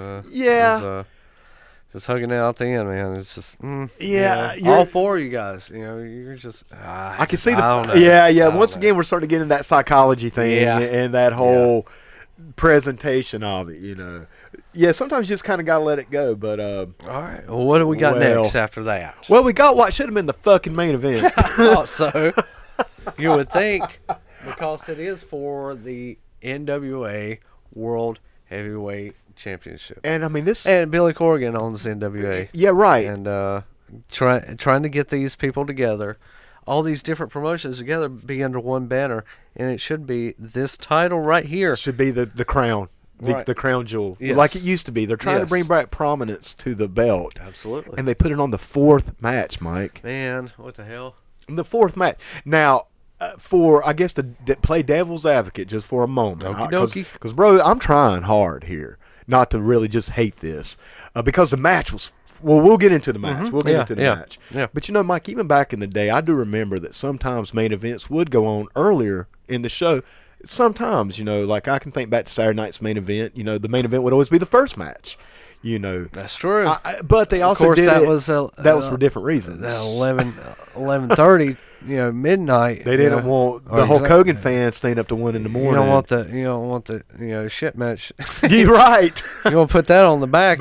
Just hugging it out the end, man. It's just all four of you guys. You're just. I can see the. Once again, we're starting to get into that psychology thing and that whole presentation of it. Yeah, sometimes you just kind of got to let it go, but all right. Well, what do we got next after that? Well, we got what should have been the fucking main event. So, you would think, because it is for the NWA World Heavyweight Championship. And I mean and Billy Corgan owns NWA. Yeah, right. And trying to get these people together, all these different promotions together, be under one banner, and it should be this title right here. Should be the crown. The crown jewel, like it used to be. They're trying to bring back prominence to the belt. Absolutely. And they put it on the fourth match, Mike. Man, what the hell? The fourth match. Now, for, I guess, to play devil's advocate just for a moment. Because, bro, I'm trying hard here not to really just hate this. Because the match was, well, we'll get into the match. Mm-hmm. We'll get into the match. Yeah. But, Mike, even back in the day, I do remember that sometimes main events would go on earlier in the show. Sometimes, like I can think back to Saturday night's main event. The main event would always be the first match. You know, That's true. but they also of course, did that it. was That was for different reasons. 11:30. Midnight. They didn't want the Hulk Hogan fans staying up to 1 in the morning. You don't want the shit match. You're right. You want to put that on the back.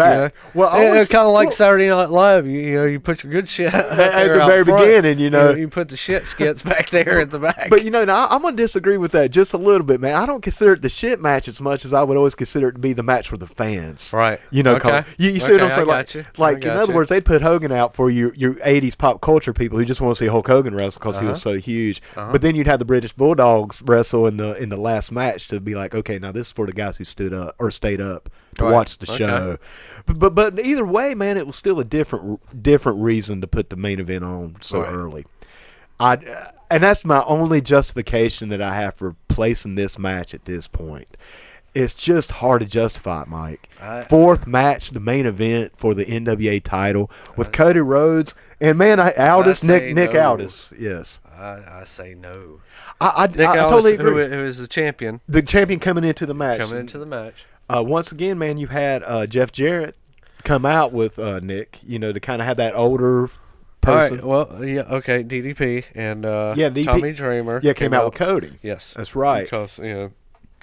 Well, it's kind of like Saturday Night Live. You put your good shit at the very beginning. You put the shit skits back there at the back. But now I'm gonna disagree with that just a little bit, man. I don't consider it the shit match as much as I would always consider it to be the match for the fans. Right. Okay. You see what I'm saying? Like in other words, they'd put Hogan out for your 80s pop culture people who just want to see Hulk Hogan wrestle because he was so huge. But then you'd have the British Bulldogs wrestle in the last match to be like, okay, now this is for the guys who stood up or stayed up to watch the show. But either way, man, it was still a different reason to put the main event on so early. And that's my only justification that I have for placing this match at this point. It's just hard to justify it, Mike. Fourth match, the main event for the NWA title with Cody Rhodes and Nick Aldis. Yes. I say no. I Nick Aldis, totally agree. Who is the champion? The champion coming into the match. Once again, man, you had Jeff Jarrett come out with Nick, to kind of have that older person. All right, well, yeah, okay, DDP and Tommy Dreamer. Yeah, came out with Cody. Yes. That's right. Because,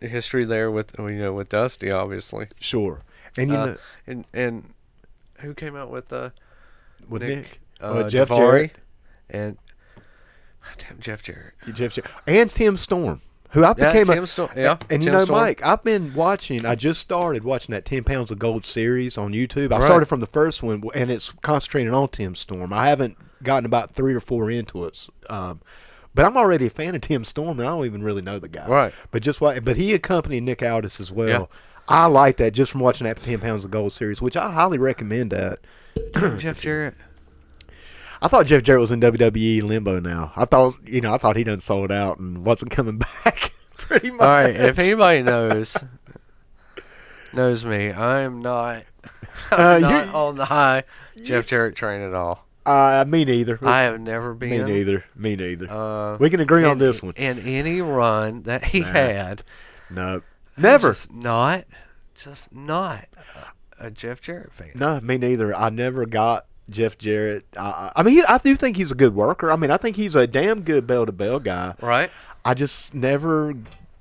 history there with Dusty, obviously. Sure. And and who came out with Nick? Jeff Jarrett and Jeff Jarrett. And Tim Storm, who I became And Mike, I've been watching. I just started watching that 10 Pounds of Gold series on YouTube. I started from the first one, and it's concentrating on Tim Storm. I haven't gotten about 3 or 4 into it. But I'm already a fan of Tim Storm, and I don't even really know the guy. Right. But he accompanied Nick Aldis as well. Yeah. I like that just from watching that 10 Pounds of Gold series, which I highly recommend that. Jeff Jarrett. I thought Jeff Jarrett was in WWE limbo now. I thought he done sold out and wasn't coming back pretty much. All right, if anybody knows me, I'm not on the high Jeff Jarrett train at all. Me neither. I have never been. Me neither. We can agree on this one. In any run that he had. No. Never. Just not a Jeff Jarrett fan. No, me neither. I never got Jeff Jarrett. I do think he's a good worker. I think he's a damn good bell-to-bell guy. Right. I just never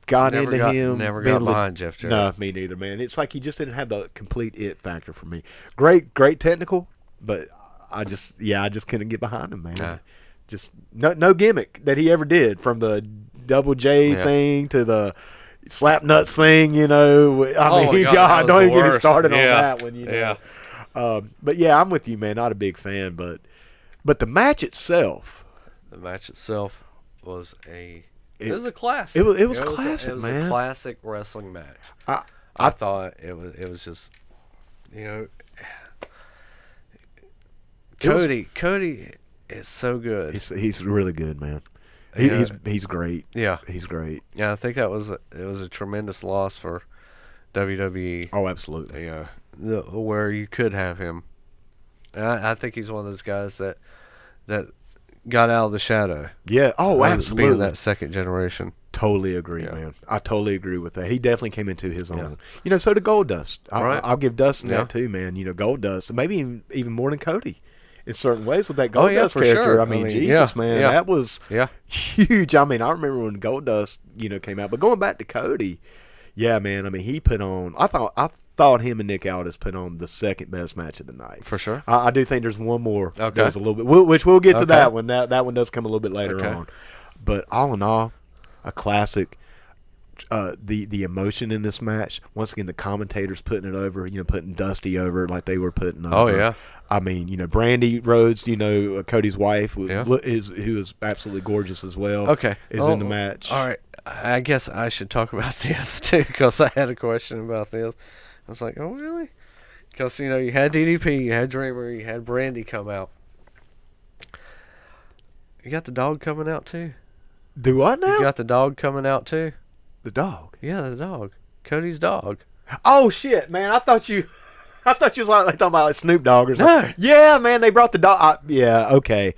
got into him. Never got behind Jeff Jarrett. No, me neither, man. It's like he just didn't have the complete it factor for me. Great technical, but I just couldn't get behind him, man. No. Just no gimmick that he ever did, from the double J thing to the slap nuts thing, God, don't even get me started on that one, Yeah. But yeah, I'm with you, man. Not a big fan, but the match itself. The match itself was a classic. It was classic, man. It was a classic wrestling match. I thought it was just, Cody is so good. He's really good, man. He's great. Yeah, he's great. Yeah, I think it was a tremendous loss for WWE. Oh, absolutely. Yeah, where you could have him. And I think he's one of those guys that got out of the shadow. Yeah. Oh, absolutely. Being that second generation. Totally agree, man. I totally agree with that. He definitely came into his own. So did Goldust. I'll give Dustin that too, man. Goldust, maybe even more than Cody in certain ways with that Goldust character. Sure. Jesus, man, that was huge. I remember when Goldust, came out. But going back to Cody, yeah, man. He put on. I thought him and Nick Aldis put on the second best match of the night. For sure. I do think there's one more. Okay. There's a little bit, which we'll get to that one. That one does come a little bit later on. But all in all, a classic. The emotion in this match. Once again, the commentators putting it over. Putting Dusty over like they were putting over. Oh yeah. Brandy Rhodes. Cody's wife, who is absolutely gorgeous as well. Okay. Is in the match. All right. I guess I should talk about this too, because I had a question about this. I was like, oh really? Because you had DDP, you had Dreamer, you had Brandy come out. You got the dog coming out too. Do what now? You got the dog coming out too. The dog? Yeah, the dog. Cody's dog. Oh shit, man! I thought you was like talking about Snoop Dogg or something. No. Yeah, man, they brought the dog. Yeah, okay.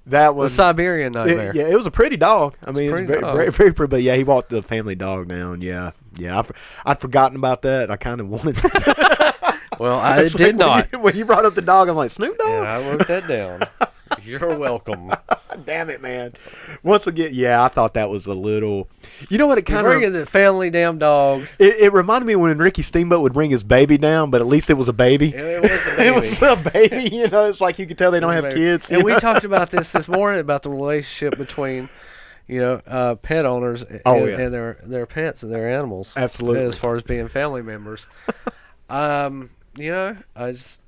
That was the Siberian Nightmare. It was a pretty dog. It was pretty very, dog. very, very pretty. But yeah, he walked the family dog down. Yeah. I'd forgotten about that. I kind of wanted. Well, I It's did like not. when you brought up the dog, I'm like, Snoop Dogg? Yeah, I wrote that down. You're welcome. Damn it, man. Once again, yeah, I thought that was a little... You know what it You're kind of... bringing the family damn dog. It reminded me when Ricky Steamboat would bring his baby down, but at least it was a baby. It was a baby. It was a baby, you know. It's like you could tell they don't have kids. And you we know? talked about this morning, about the relationship between, pet owners and their pets and their animals. Absolutely. As far as being family members. I just...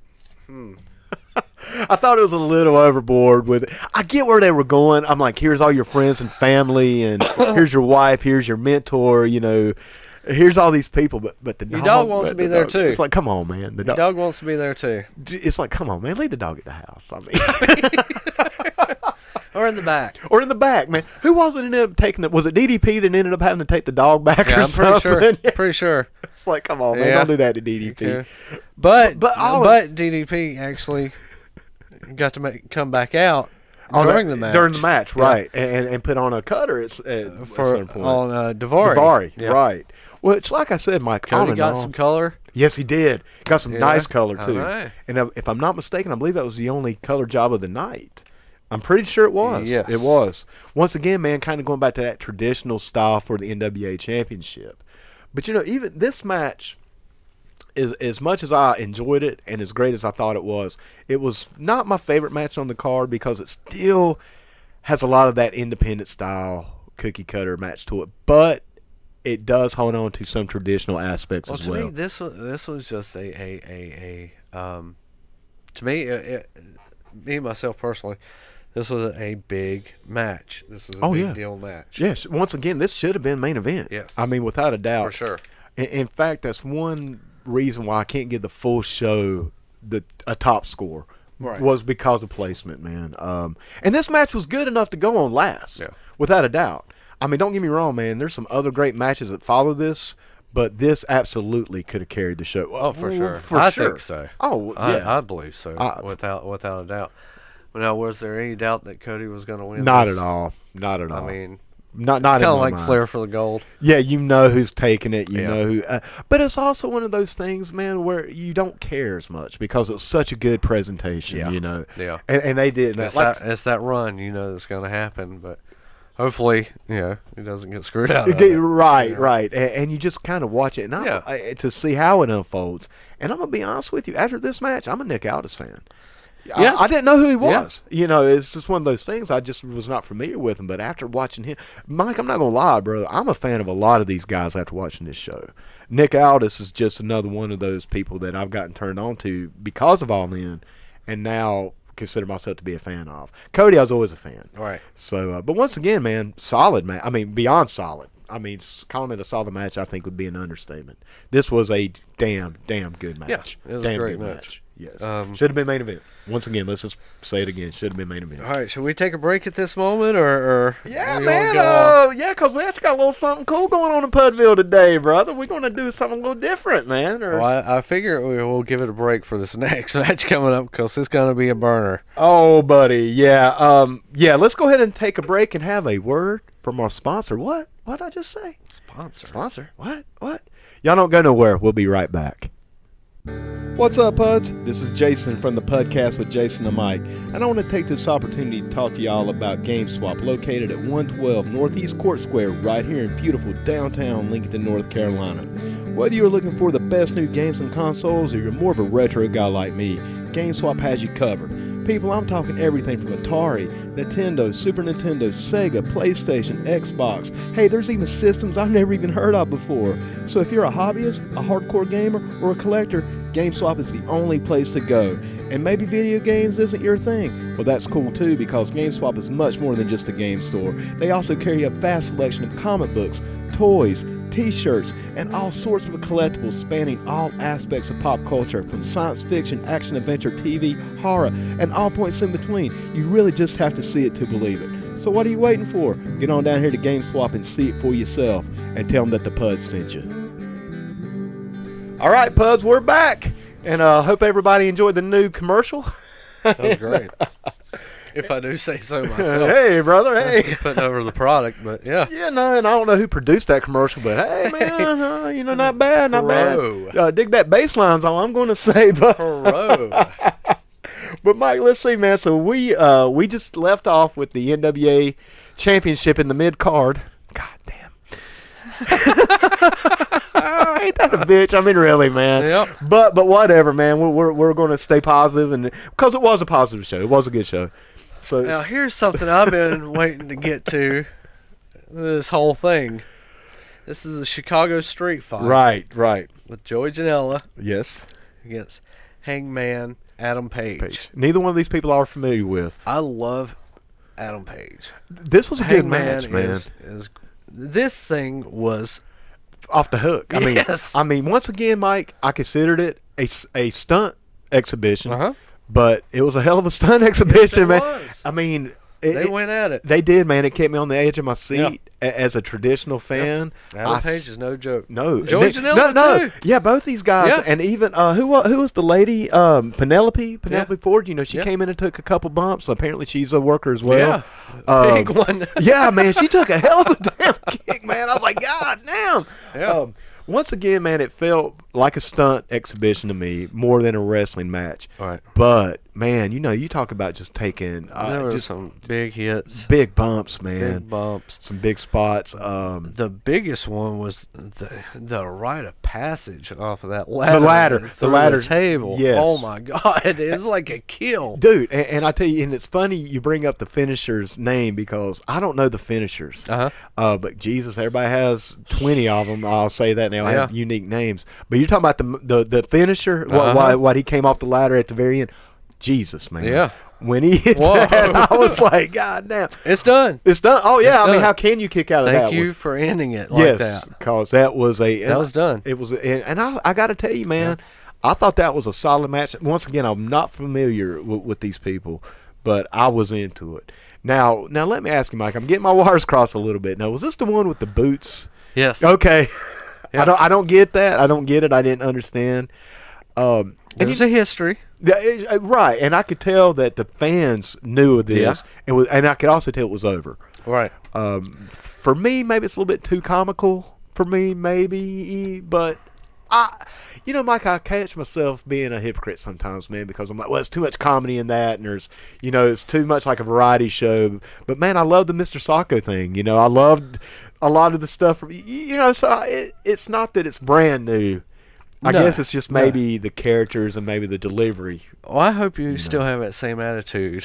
I thought it was a little overboard with it. I get where they were going. I'm like, here's all your friends and family, and here's your wife, here's your mentor, here's all these people, but the dog wants to be there too. It's like, come on, man. The dog wants to be there too. It's like, come on, man, leave the dog at the house. I mean, or in the back. Or in the back, man. Who was it ended up taking it? Was it DDP that ended up having to take the dog back or I'm something? pretty sure. It's like, come on, man, don't do that to DDP. Yeah. But DDP actually got to come back out during the match. During the match, right. And put on a cutter at some point. On Davari. Davari, yeah. Right. Well, it's like I said, Mike. Cody got some color. Yes, he did. Got some nice color, too. Right. And if I'm not mistaken, I believe that was the only color job of the night. I'm pretty sure it was. Yes. It was. Once again, man, kind of going back to that traditional style for the NWA Championship. But, even this match, as much as I enjoyed it and as great as I thought it was not my favorite match on the card because it still has a lot of that independent style cookie cutter match to it. But it does hold on to some traditional aspects as well. To me, this was just to me, me myself personally, this was a big match. This was a big deal match. Yes. Once again, this should have been main event. Yes. I mean, without a doubt. For sure. In fact, that's one reason why I can't give the full show a top score. Right. Was because of placement, man. And this match was good enough to go on last. Yeah. Without a doubt. I mean, don't get me wrong, man. There's some other great matches that follow this, but this absolutely could have carried the show. Oh, for sure. I think so. Oh, yeah. I believe so. Without a doubt. Now, was there any doubt that Cody was going to win? Not this? at all. Not at all. I mean, not kind of like mind. Flair for the gold. Yeah, you know who's taking it. You know who. But it's also one of those things, man, where you don't care as much because it's such a good presentation. Yeah. Yeah. And they did. It's that run, that's going to happen, but. Hopefully, it doesn't get screwed out. Right. And you just kind of watch it to see how it unfolds. And I'm going to be honest with you. After this match, I'm a Nick Aldis fan. Yeah. I didn't know who he was. Yeah. It's just one of those things. I just was not familiar with him. But after watching him, Mike, I'm not going to lie, bro. I'm a fan of a lot of these guys after watching this show. Nick Aldis is just another one of those people that I've gotten turned on to because of All In. And now consider myself to be a fan of. Cody, I was always a fan. Right. So, but once again, man, solid, man. I mean, beyond solid. I mean, calling it a solid match, I think, would be an understatement. This was a damn good match. Yeah, it was a great match. Yes. Should have been main event. Once again, let's just say it again. Should have been main event. All right, should we take a break at this moment, or yeah, man. Because we actually got a little something cool going on in Pudville today, brother. We're going to do something a little different, man. Well, I figure we'll give it a break for this next match coming up because it's going to be a burner. Oh, buddy, yeah. Let's go ahead and take a break and have a word from our sponsor. What did I just say? Sponsor? What? Y'all don't go nowhere. We'll be right back. What's up, Puds? This is Jason from the PUDcast with Jason and Mike, and I want to take this opportunity to talk to y'all about GameSwap, located at 112 Northeast Court Square, right here in beautiful downtown Lincoln, North Carolina. Whether you're looking for the best new games and consoles, or you're more of a retro guy like me, GameSwap has you covered. People, I'm talking everything from Atari, Nintendo, Super Nintendo, Sega, PlayStation, Xbox. Hey, there's even systems I've never even heard of before. So if you're a hobbyist, a hardcore gamer, or a collector, GameSwap is the only place to go. And maybe video games isn't your thing. Well, that's cool too, because GameSwap is much more than just a game store. They also carry a vast selection of comic books, toys, t-shirts, and all sorts of collectibles spanning all aspects of pop culture, from science fiction, action, adventure, TV, horror, and all points in between. You really just have to see it to believe it. So what are you waiting for? Get on down here to GameSwap and see it for yourself, and tell them that the Puds sent you. All right, Puds, we're back, and hope everybody enjoyed the new commercial. That was great. if I do say so myself. Hey, brother, hey. Putting over the product, but yeah. Yeah, no, and I don't know who produced that commercial, but hey, man, you know, not bad, not bad. Dig that bass line's all I'm going to say, but but Mike, let's see, man. So we just left off with the NWA championship in the mid card. God damn. Ain't that a bitch? I mean, really, man. Yep. But whatever, man. We're going to stay positive, and because it was a positive show, it was a good show. So now here's something I've been waiting to get to. This whole thing. This is the Chicago Street Fight. Right. With Joey Janela. Yes. Against Hangman Adam Page. Neither one of these people are familiar with. I love Adam Page. This was a good match, man. This thing was off the hook. Yes. I mean, once again, Mike, I considered it a stunt exhibition, but it was a hell of a stunt exhibition, man. Was. I mean, they went at it. They did, man. It kept me on the edge of my seat as a traditional fan. Adam Page is no joke. No, Joey Janela too. Yeah, both these guys, and even who was the lady? Penelope Ford. You know, she came in and took a couple bumps. Apparently, she's a worker as well. Yeah, big one. Yeah, man, she took a hell of a damn kick, man. I was like, God damn. Yeah. Once again, man, it felt like a stunt exhibition to me more than a wrestling match. All right. But, man, you know, you talk about just taking there were some big hits. Big bumps, man. Big bumps. Some big spots. The biggest one was the rite of passage off of that ladder. The ladder table. Yes. Oh, my God. It was like a kill. Dude, and I tell you, and it's funny you bring up the finisher's name because I don't know the finishers. But Jesus, everybody has 20 of them. I'll say that now. I have unique names. But you're talking about the finisher, what he came off the ladder at the very end. Jesus, man. Yeah. When he hit that, I was like, God damn. It's done. It's done. Oh, yeah. I mean, how can you kick out of that one? Thank you for ending it like that. Because that was that was done. It was, and I got to tell you, man, I thought that was a solid match. Once again, I'm not familiar with these people, but I was into it. Now let me ask you, Mike. I'm getting my wires crossed a little bit. Now, was this the one with the boots? Yes. Okay. Yeah. I don't get that. I don't get it. I didn't understand. There's a history. Yeah, right, and I could tell that the fans knew of this, and I could also tell it was over. Right. For me, maybe it's a little bit too comical for me, maybe, but Mike, I catch myself being a hypocrite sometimes, man, because I'm like, well, it's too much comedy in that, and there's, it's too much like a variety show. But man, I love the Mr. Sacco thing. I loved a lot of the stuff from, so it's not that it's brand new. I guess it's just maybe the characters and maybe the delivery. Well, I hope you still have that same attitude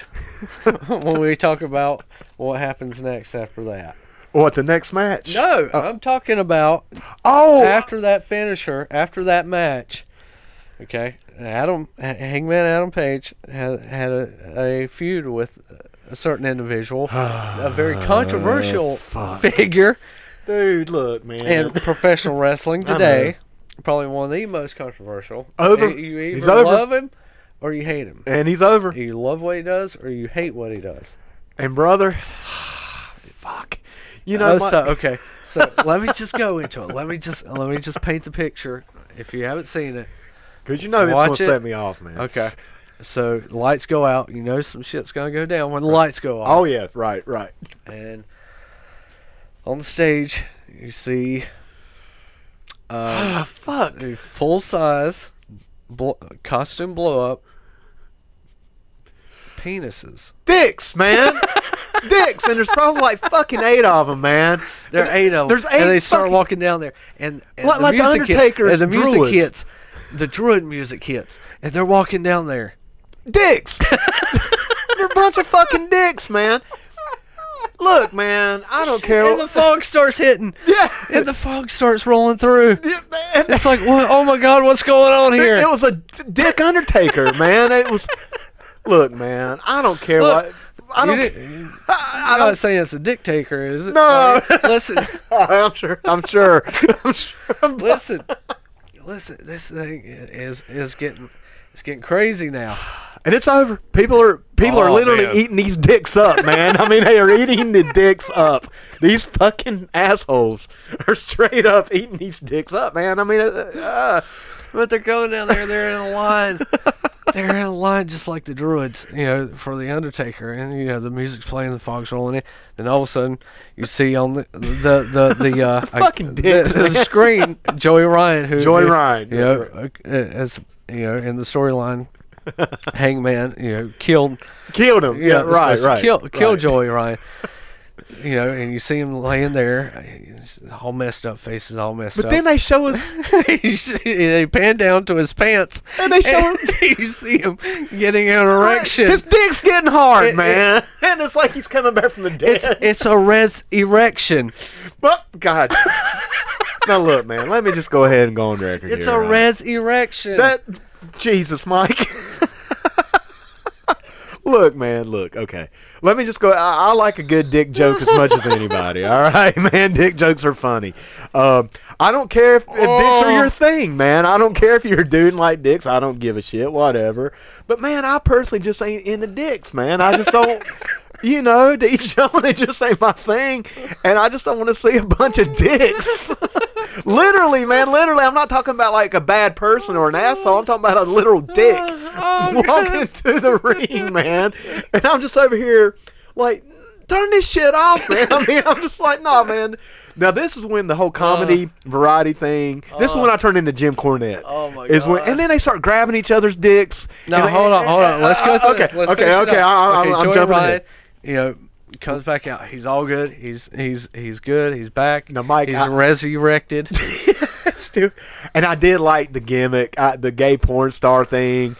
when we talk about what happens next after that. What, the next match? No, I'm talking about after that finisher, after that match. Okay, Hangman Adam Page had a feud with a certain individual, a very controversial figure. Dude, look, man. In professional wrestling today. Probably one of the most controversial. Over. You either love him or you hate him. And he's over. You love what he does or you hate what he does. And brother, fuck. Okay. So let me just go into it. Let me just paint the picture. If you haven't seen it, because this one set me off, man. Okay. So lights go out. Some shit's gonna go down when the lights go off. Oh yeah, right. And on the stage, you see. Fuck. A full-size costume blow-up penises. Dicks, man. Dicks, and there's probably like fucking 8 of them, man. There are 8 of them. There's 8. And they start walking down there, and like the Undertaker's and the music druids. hits. The druid music hits, and they're walking down there. Dicks. They're a bunch of fucking dicks, man. Look, man, I don't care. And the fog starts hitting. Yeah. And the fog starts rolling through. Yeah, man. It's like, what? Oh my God, what's going on here? It was a dick Undertaker, man. It was. Look, man, I don't care what. I'm not saying it's a dictator, is it? No. Listen. I'm sure. Listen. This thing is getting crazy now. And it's over. People are literally eating these dicks up, man. I mean, they are eating the dicks up. These fucking assholes are straight up eating these dicks up, man. I mean, but they're going down there. They're in a line. they're in line just like the Druids, for the Undertaker, and the music's playing, the fog's rolling in. Then all of a sudden, you see on the Fucking dicks, the screen Joey Ryan, as in the storyline, Hangman, killed him. Yeah, right. Killed Joey Ryan. And you see him laying there, all messed up, faces all messed up. But then they show us. They pan down to his pants, and they show us. You see him getting an erection. His dick's getting hard, man. And it's like he's coming back from the dead. It's a res-erection. But, God. Now, look, man, let me just go ahead and go on record It's here, a res-erection. Jesus, Mike. Look, man, okay. Let me just go. I like a good dick joke as much as anybody. All right, man, dick jokes are funny. I don't care if dicks are your thing, man. I don't care if you're a dude and like dicks. I don't give a shit, whatever. But, man, I personally just ain't into dicks, man. I just don't, to each own, it just ain't my thing. And I just don't want to see a bunch of dicks. Literally, man, I'm not talking about like a bad person or an asshole. I'm talking about a literal dick walking to the ring, man. And I'm just over here like, turn this shit off, man. I mean, I'm just like, nah, man. Now, this is when the whole comedy variety thing, this is when I turn into Jim Cornette. Oh, my God. And then they start grabbing each other's dicks. No, hold on. Let's go through this. Let's okay. I'm Joey jumping Ryan, in. Comes back out. He's all good. He's good. He's back. Now, Mike, he's resurrected. And I did like the gimmick, the gay porn star thing.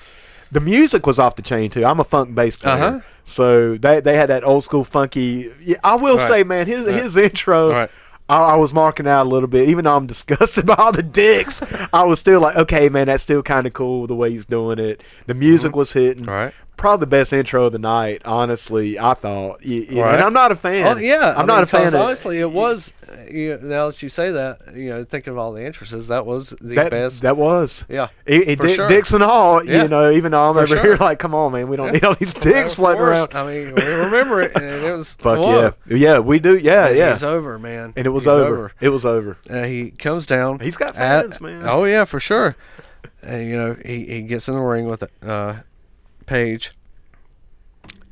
The music was off the chain too. I'm a funk bass player, so they had that old school funky. Yeah, I will say, man, his intro. Right. I was marking out a little bit, even though I'm disgusted by all the dicks. I was still like, okay, man, that's still kind of cool the way he's doing it. The music was hitting. Right. Probably the best intro of the night, honestly, I thought. Right. And I'm not a fan. Oh, yeah. I'm not a fan of honestly, it was, now that you say that, thinking of all the entrances, that was the best. That was. Yeah. Sure. Dicks and all, even though I'm over here like, come on, man, we don't need all these dicks floating around. I mean, we remember it, and it was fuck yeah. Yeah, we do. Yeah. It's over, man. And it was over. It was over. He comes down. He's got fans, man. Oh, yeah, for sure. And, he gets in the ring with Paige.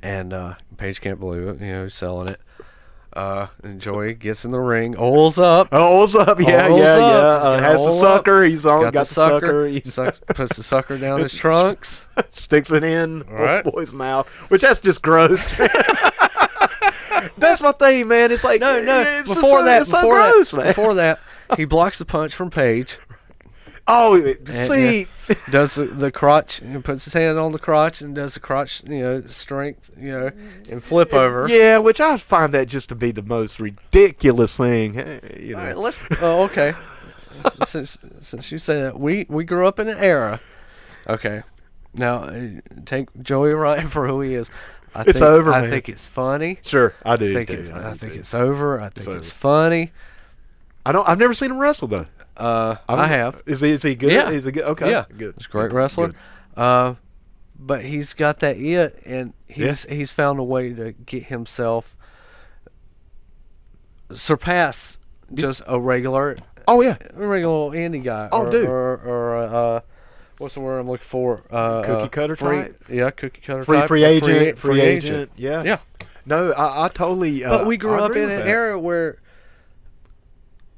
And Paige can't believe it. He's selling it. And Joey gets in the ring, oils up. Yeah. Has the sucker. He's got the sucker. Puts the sucker down his trunks. Sticks it in right. Boy's mouth, which that's just gross. That's my thing, man. It's like no. Before that, he blocks the punch from Paige. Oh, see, does the crotch, puts his hand on the crotch and does the crotch, strength, and flip over. Yeah, which I find that just to be the most ridiculous thing. All right, let's. Oh, okay. since you say that, we grew up in an era. Okay, now take Joey Ryan for who he is. I think it's funny. Sure, I do. I think it's over. I think it's funny. I've never seen him wrestle though. I have. Is he good? Yeah. Is he good? Okay. Yeah. Good. He's a great wrestler. But he's got that it, and he's found a way to get himself surpass just a regular. Oh yeah. A regular indie guy. Oh, dude. Or what's the word I'm looking for? Cookie cutter type. Yeah, cookie cutter type. Free agent. Free agent. Yeah. Yeah. No, I totally. But we grew up in an era where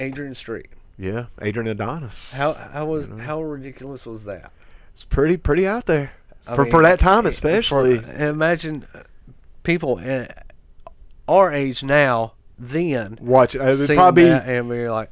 Adrian Street. Yeah, Adrian Adonis. How ridiculous was that? It's pretty out there for that time, especially. Imagine people our age now, then watch it. Seeing probably that and be like,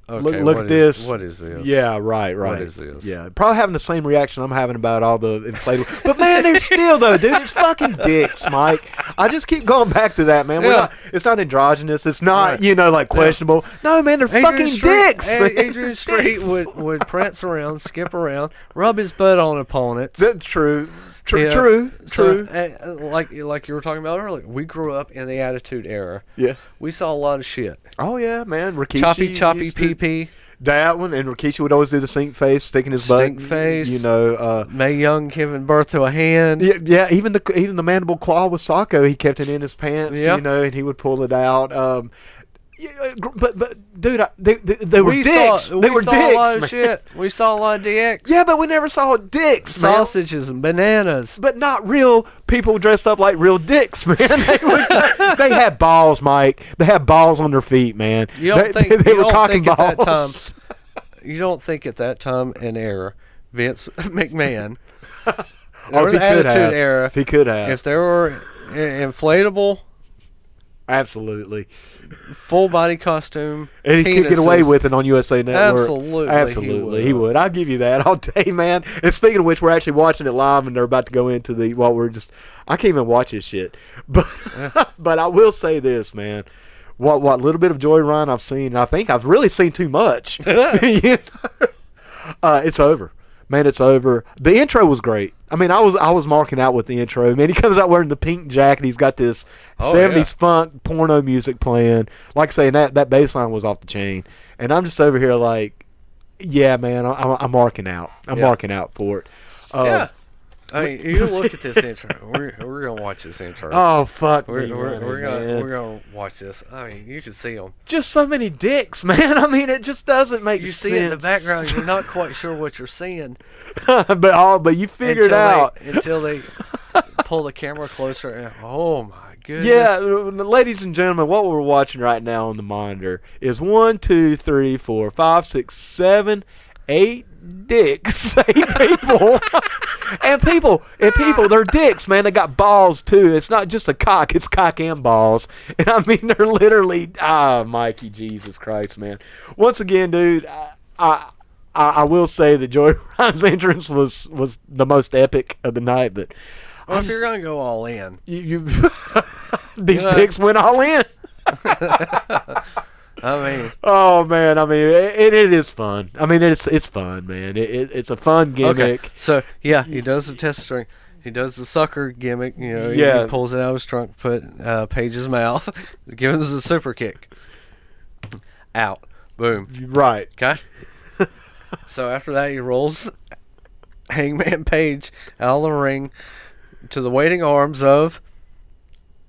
okay, look at this. What is this? Yeah, right. What is this? Yeah, probably having the same reaction I'm having about all the inflatable. But man, they're still though, dude. It's fucking dicks, Mike. I just keep going back to that, man. It's not androgynous. It's not like questionable. No, man, they're fucking dicks. Adrian Street would prance around, skip around, rub his butt on opponents. That's true. True. Like you were talking about earlier, we grew up in the Attitude Era. Yeah. We saw a lot of shit. Oh yeah, man. Rikishi, choppy pee. That one, and Rikishi would always do the stink face, sticking his butt. Stink face. Mae Young giving birth to a hand. Yeah. Even the mandible claw with Socko, he kept it in his pants. Yep. And he would pull it out. But dude, they were dicks. They were saw dicks, a lot of man. shit. We saw a lot of dicks. Yeah, but we never saw dicks, man. Sausages and bananas. But not real people dressed up like real dicks, man. They had balls, Mike. They had balls on their feet, man. You don't think they you were don't cocking think at that time? balls. You don't think at that time and era, Vince McMahon, Or or if he the could Attitude have. Era, If he could have. if there were inflatable, Absolutely. full body costume, And he could get away penises, with it on USA Network. Absolutely, Absolutely, he he would. would. I'll give you that all day, man. And speaking of which, we're actually watching it live, and they're about to go into the. Well, we're just. I can't even watch this shit, but but I will say this, man. What little bit of Joyride I've seen, and I think I've really seen too much. You know? It's over. Man, it's over. The intro was great. I mean, I was marking out with the intro. Man, he comes out wearing the pink jacket. He's got this 70s funk porno music playing. Like I say, that bass line was off the chain. And I'm just over here like, yeah, man, I'm marking out. I'm marking out for it. Yeah. I mean, you look at this intro. We're gonna watch this intro. Oh, fuck we're me, we're gonna watch this. I mean, you can see them. Just so many dicks, man. I mean, it just doesn't make You sense. see it in the background. You're not quite sure what you're seeing but you figure it out. until they pull the camera closer. And, oh my goodness! Yeah, ladies and gentlemen, what we're watching right now on the monitor is 1, 2, 3, 4, 5, 6, 7, 8 dicks. 8 people. and people, they're dicks, man. They got balls too. It's not just a cock; it's cock and balls. And I mean, they're literally Mikey, Jesus Christ, man. Once again, dude, I will say that Joy Ryan's entrance was the most epic of the night, but well, if you're gonna go all in, you these dicks went all in. I mean, oh man, I mean it is fun. I mean it's fun, man. It's a fun gimmick. okay. So yeah, he does the test string. He does the sucker gimmick. You know, Yeah. he pulls it out of his trunk, put Paige's mouth, gives us a super kick. Out, boom. Right. Okay. So after that, he rolls Hangman Page out of the ring to the waiting arms of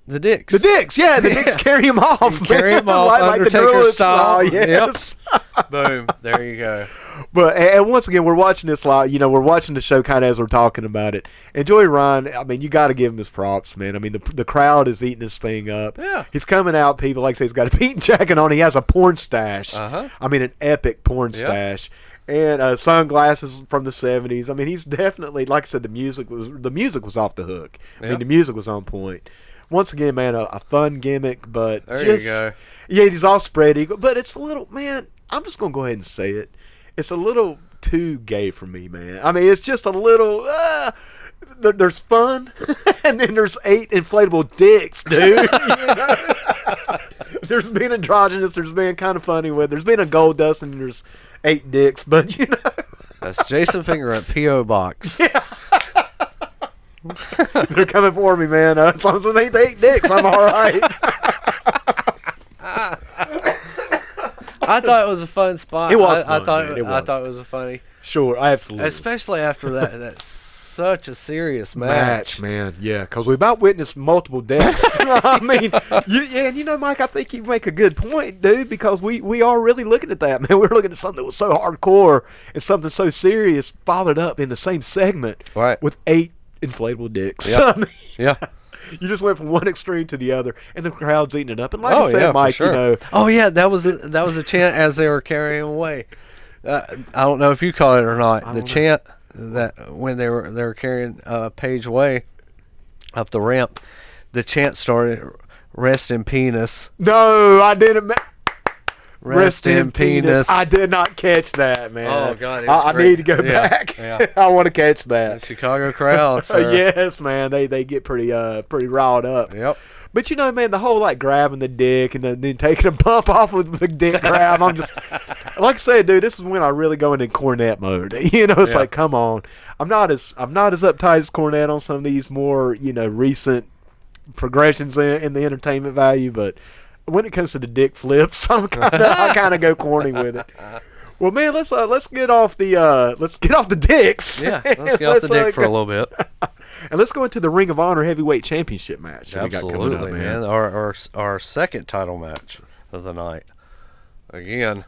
the dicks. The dicks, yeah, the dicks carry him off. Carry him off, like Undertaker the Gorilla style. Yes. Yep. Boom. There you go. But and once again, we're watching this live. You know, we're watching the show kind of as we're talking about it. And Joey Ryan, I mean, you got to give him his props, man. I mean, the crowd is eating this thing up. Yeah. He's coming out. People, like I say, he's got a pink jacket on. He has a porn stash. Uh-huh. I mean, an epic porn stash. And sunglasses from the 70s. I mean, he's definitely, like I said, the music was off the hook. I mean, the music was on point. Once again, man, a fun gimmick, but There just, you go. yeah, he's all spread eagle. But it's a little, man, I'm just going to go ahead and say it. It's a little too gay for me, man. I mean, it's just a little, there's fun, and then there's 8 inflatable dicks, dude. You know? There's being androgynous, there's being kind of funny with, there's being a gold dust, and there's 8 dicks, but you know. That's Jason Finger at P.O. Box. Yeah. They're coming for me, man. As long as it ain't 8 dicks, I'm all right. I thought it was a fun spot. It was I fun, thought man. It I was. thought it was a funny, Sure, absolutely. especially after that's such a serious Match, man. Yeah, because we about witnessed multiple deaths. I mean, and you know, Mike, I think you make a good point, dude, because we are really looking at that, man. We're looking at something that was so hardcore and something so serious followed up in the same segment Right. with 8 inflatable dicks. Yep. I mean, Yeah. you just went from one extreme to the other, and the crowd's eating it up. And like Oh I said, yeah, Mike, for sure. you know, Oh yeah, that was a chant as they were carrying him away. I don't know if you caught it or not. The don't chant that when they were carrying Paige away up the ramp, the chant started, "Rest in penis." no, I didn't. Rest in penis. I did not catch that, man. Oh, God, it was I great. need to go Yeah, back. yeah. I want to catch The that. Chicago crowd. So. Yes, man. They get pretty riled up. Yep. But you know, man, the whole like grabbing the dick and then taking a bump off with the dick grab. I'm just like I said, dude. This is when I really go into Cornette mode. You know, it's Yeah. like, come on. I'm not as uptight as Cornette on some of these more recent progressions in the entertainment value, but when it comes to the dick flips, I kind of go corny with it. Well, man, let's get off the dicks. Yeah. Let's get off the dick for a little bit. And let's go into the Ring of Honor Heavyweight Championship match that we got coming Absolutely, up, man. Our second title match of the night. Again,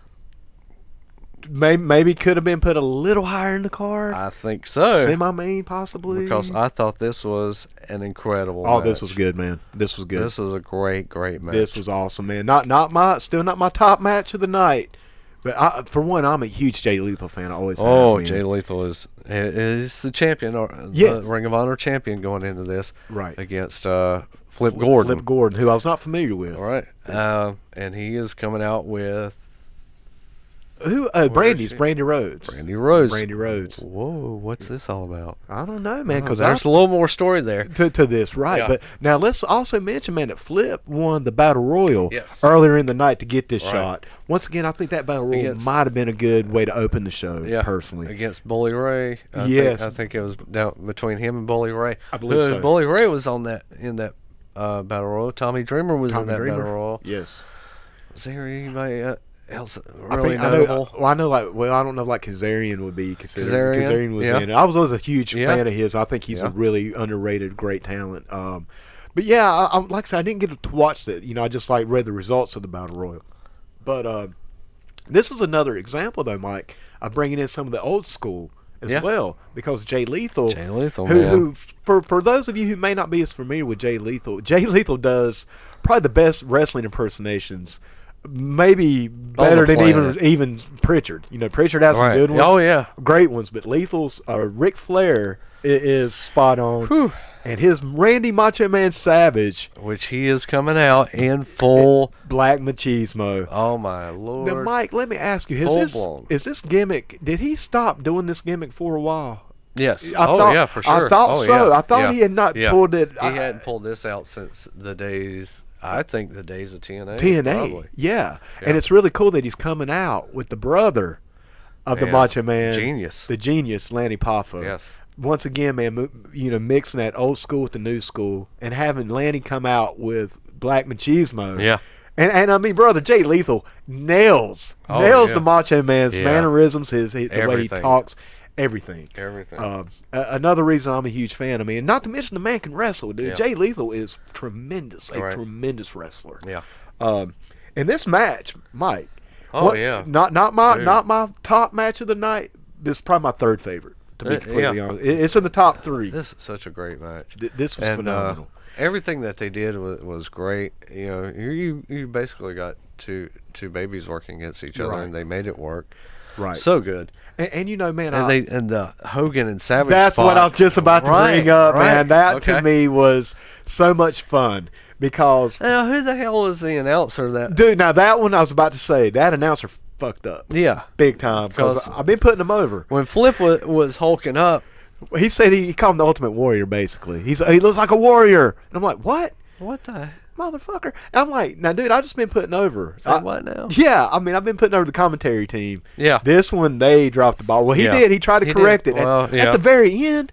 Maybe could have been put a little higher in the card. I think so. Semi-main, possibly. Because I thought this was an incredible match. Oh, this was good, man. This was good. This was a great match. This was awesome, man. Still not my top match of the night. But for one, I'm a huge Jay Lethal fan. I always have been. Jay Lethal is the champion, or Yeah. the Ring of Honor champion going into this. Right. Against Flip Gordon. Flip Gordon, who I was not familiar with. All right. And he is coming out with Who? Brandy Rhodes. Brandy Rhodes. Brandy Rhodes. Whoa, what's this all about? I don't know, man, because There's a little more story there. to this, right? Yeah. But now let's also mention, man, that Flip won the Battle Royal Yes. earlier in the night to get this Right. shot. Once again, I think that Battle Royal Against- might have been a good way to open the show, personally. Against Bully Ray. Yes. I think it was down between him and Bully Ray. I believe so. Bully Ray was in that Battle Royal. Tommy Dreamer was in that Battle Royal. Yes. Was there anybody else I really think notable? I know. I don't know. Like Kazarian would be considered. Kazarian? Kazarian was Yeah. in it. I was always a huge Yeah. fan of his. I think he's Yeah. a really underrated, great talent. But yeah, like I said, I didn't get to watch it. I just read the results of the Battle Royal. But this is another example, though, Mike, of bringing in some of the old school as well, because Jay Lethal, who for those of you who may not be as familiar with Jay Lethal does probably the best wrestling impersonations. Maybe better than even Pritchard. Pritchard has some good ones. Oh, yeah. Great ones. But Lethal's Ric Flair is spot on. Whew. And his Randy Macho Man Savage, Which he is coming out in full Black Machismo. Oh my Lord! Now, Mike, let me ask you: Full-blown. is this gimmick? Did he stop doing this gimmick for a while? Yes. Yeah, for sure. I thought so. Yeah. I thought he had not pulled it. He hadn't pulled this out since the days. I think the days of TNA. TNA, yeah. And it's really cool that he's coming out with the brother of the Macho Man, the genius Lanny Poffo. Yes. Once again, man, mixing that old school with the new school and having Lanny come out with Black Machismo. Yeah. And I mean, brother, Jay Lethal nails the Macho Man's mannerisms, the way he talks. Everything. Another reason I'm a huge fan. I mean, not to mention the man can wrestle, dude. Yeah. Jay Lethal is tremendous, tremendous wrestler. Yeah. In this match, Mike. Yeah. Not my top match of the night. This is probably my third favorite. To be completely honest, it's in the top three. This is such a great match. This was phenomenal. Everything that they did was great. You basically got two babies working against each other, and they made it work. Right. So good. And man, and the Hogan and Savage. That's what I was just about to bring up, man. That to me was so much fun because. Now, who the hell was the announcer that? Dude, now that one I was about to say, that announcer fucked up. Yeah. Big time. Because I've been putting him over. When Flip was hulking up. He said he called him the Ultimate Warrior, basically. He looks like a warrior. And I'm like, what? What the? Motherfucker. And I'm like, now, dude, I've just been putting over. What now? Yeah, I mean, I've been putting over the commentary team. Yeah. This one, they dropped the ball. Well, he did. He tried to correct it. Well, at the very end,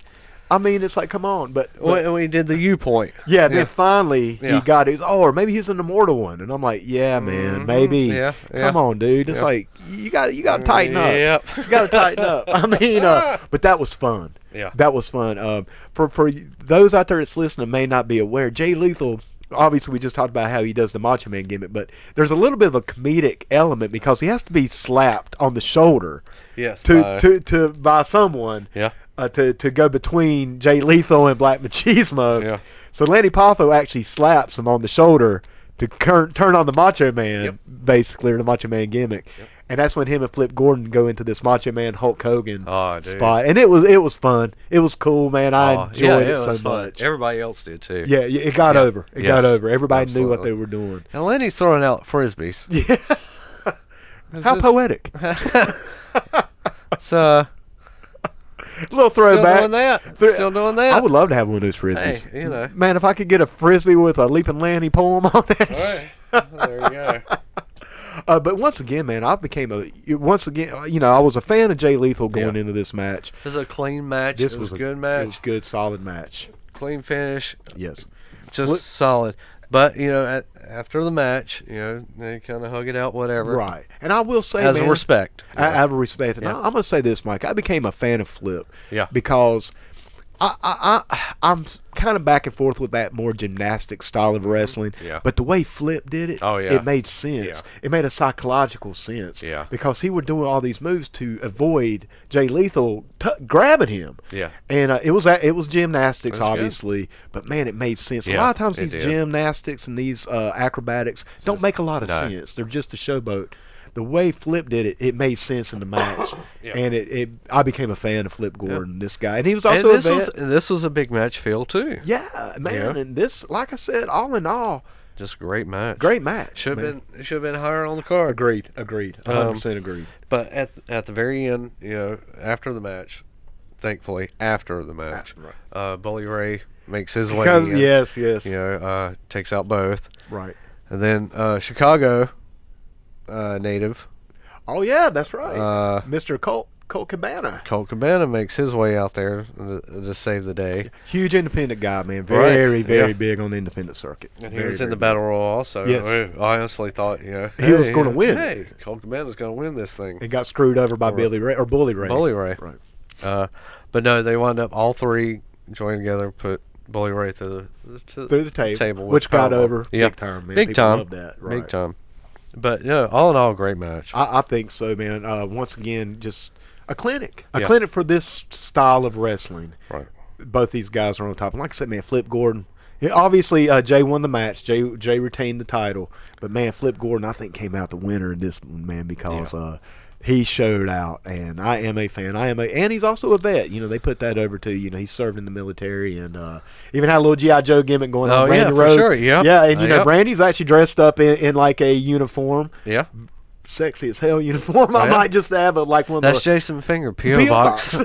I mean, it's like, come on. But we did the U point. Yeah, then finally he got it. Or maybe he's an immortal one. And I'm like, yeah, man, maybe. Yeah. Come on, dude. It's like, you got to tighten up. Yep. You got to tighten up. I mean, but that was fun. Yeah. That was fun. For those out there that's listening may not be aware, Jay Lethal, obviously we just talked about how he does the Macho Man gimmick, but there's a little bit of a comedic element because he has to be slapped on the shoulder. Yes. By someone. Yeah. To go between Jay Lethal and Black Machismo. Yeah. So Lanny Poffo actually slaps him on the shoulder to turn on the Macho Man, basically, or the Macho Man gimmick. Yep. And that's when him and Flip Gordon go into this Macho Man Hulk Hogan spot. And it was fun. It was cool, man. I enjoyed it so much. Everybody else did too. Yeah, it got over. It got over. Everybody knew what they were doing. And Lenny's throwing out frisbees. Yeah. How poetic. So a little throwback. Still doing that. I would love to have one of those frisbees. Hey, Man, if I could get a frisbee with a Leaping Lanny poem on it. All right. There you go. But once again, man, I was a fan of Jay Lethal going into this match. This is a clean match. It was a good match. It was a good, solid match. Clean finish. Yes. Just solid. But, after the match, they kind of hug it out, whatever. Right. And I will say, As a respect. Out of respect. And I'm going to say this, Mike. I became a fan of Flip. Yeah. Because I'm kind of back and forth with that more gymnastic style of wrestling. Yeah. But the way Flip did it, Oh, yeah. it made sense. Yeah. It made a psychological sense. Yeah. Because he would do all these moves to avoid Jay Lethal grabbing him. Yeah. And it was gymnastics, That's obviously, but man, it made sense. Yeah, a lot of times it these did. gymnastics and these acrobatics don't make a lot of No. sense. They're just a showboat. The way Flip did it, it made sense in the match, Yeah. and I became a fan of Flip Gordon. This guy, and he was And also a this vet. this was a big match feel too. Yeah, man, Yeah. and this, like I said, all in all, Just a great match. great match. Should man. have been higher on the card. Agreed, 100% agreed. But at the very end, after the match, thankfully after the match, Right. Bully Ray makes his way Because, in. yes, Takes out both, right. and then Chicago native Oh yeah, that's right. Mr. Mr. Colt Cabana, Colt Cabana makes his way out there to save the day. huge independent guy, man. Right, Very, very yeah. big on the independent circuit. And he Very, was in very the big. battle royal also. Yes. I honestly thought, he was gonna win. Hey, Colt Cabana's going to win this thing. He got screwed over by Or- Bully Ray. Bully Ray. Right. But no, they wound up all three joining together, put Bully Ray through Through the table, with which got powerbomb. over Yeah. big time, man. Big People time. love that. Right. Big time. But all in all, great match. I think so, man. Once again, just a clinic. A Yeah. clinic for this style of wrestling. Right. Both these guys are on top. And like I said, man, Flip Gordon. Yeah, obviously, Jay won the match. Jay retained the title. But, man, Flip Gordon, I think, came out the winner in this one, man, because he showed out. And I am a fan. And he's also a vet. They put that over, too. He served in the military and even had a little G.I. Joe gimmick going on. Oh, Brandy yeah, for Rhodes. sure. Yeah. Yeah, and, Yep. Brandy's actually dressed up in like a uniform. Yeah. Sexy as hell uniform. I Yeah. might just have like one of That's the Jason Finger, P.O. Box.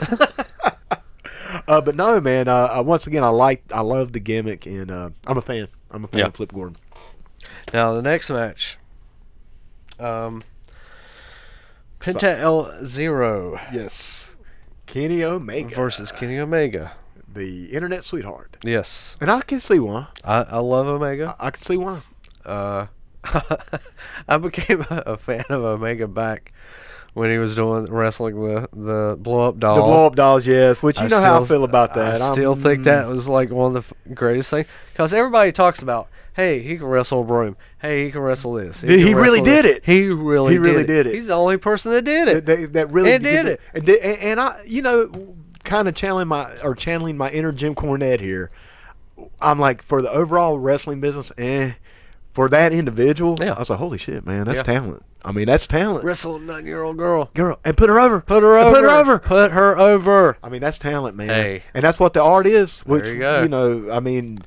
but no, man. Once again, I love the gimmick, and I'm a fan. I'm a fan Yeah. of Flip Gordon. Now, the next match. Penta El Zero Yes, Kenny Omega versus Kenny Omega. the internet sweetheart, Yes. and I can see why. I love Omega. I can see why. I became a fan of Omega back when he was doing wrestling the blow up doll. The blow up dolls, yes. Which you know how I still- feel about that. I still think that was like one of the greatest things because everybody talks about, hey, he can wrestle a broom. Hey, he can wrestle this. He can really wrestle did this. it. He really did it. He's the only person that did it. that really And did it. And I, kind of channeling my inner Jim Cornette here. I'm like, for the overall wrestling business, for that individual, Yeah. I was like, holy shit, man, that's Yeah. talent. I mean, that's talent. Wrestle a 9-year-old girl. Girl, and put her over. Put her And over. Put her over. Put her over. I mean, that's talent, man. Hey. And that's what the art is. Which, There you go. I mean,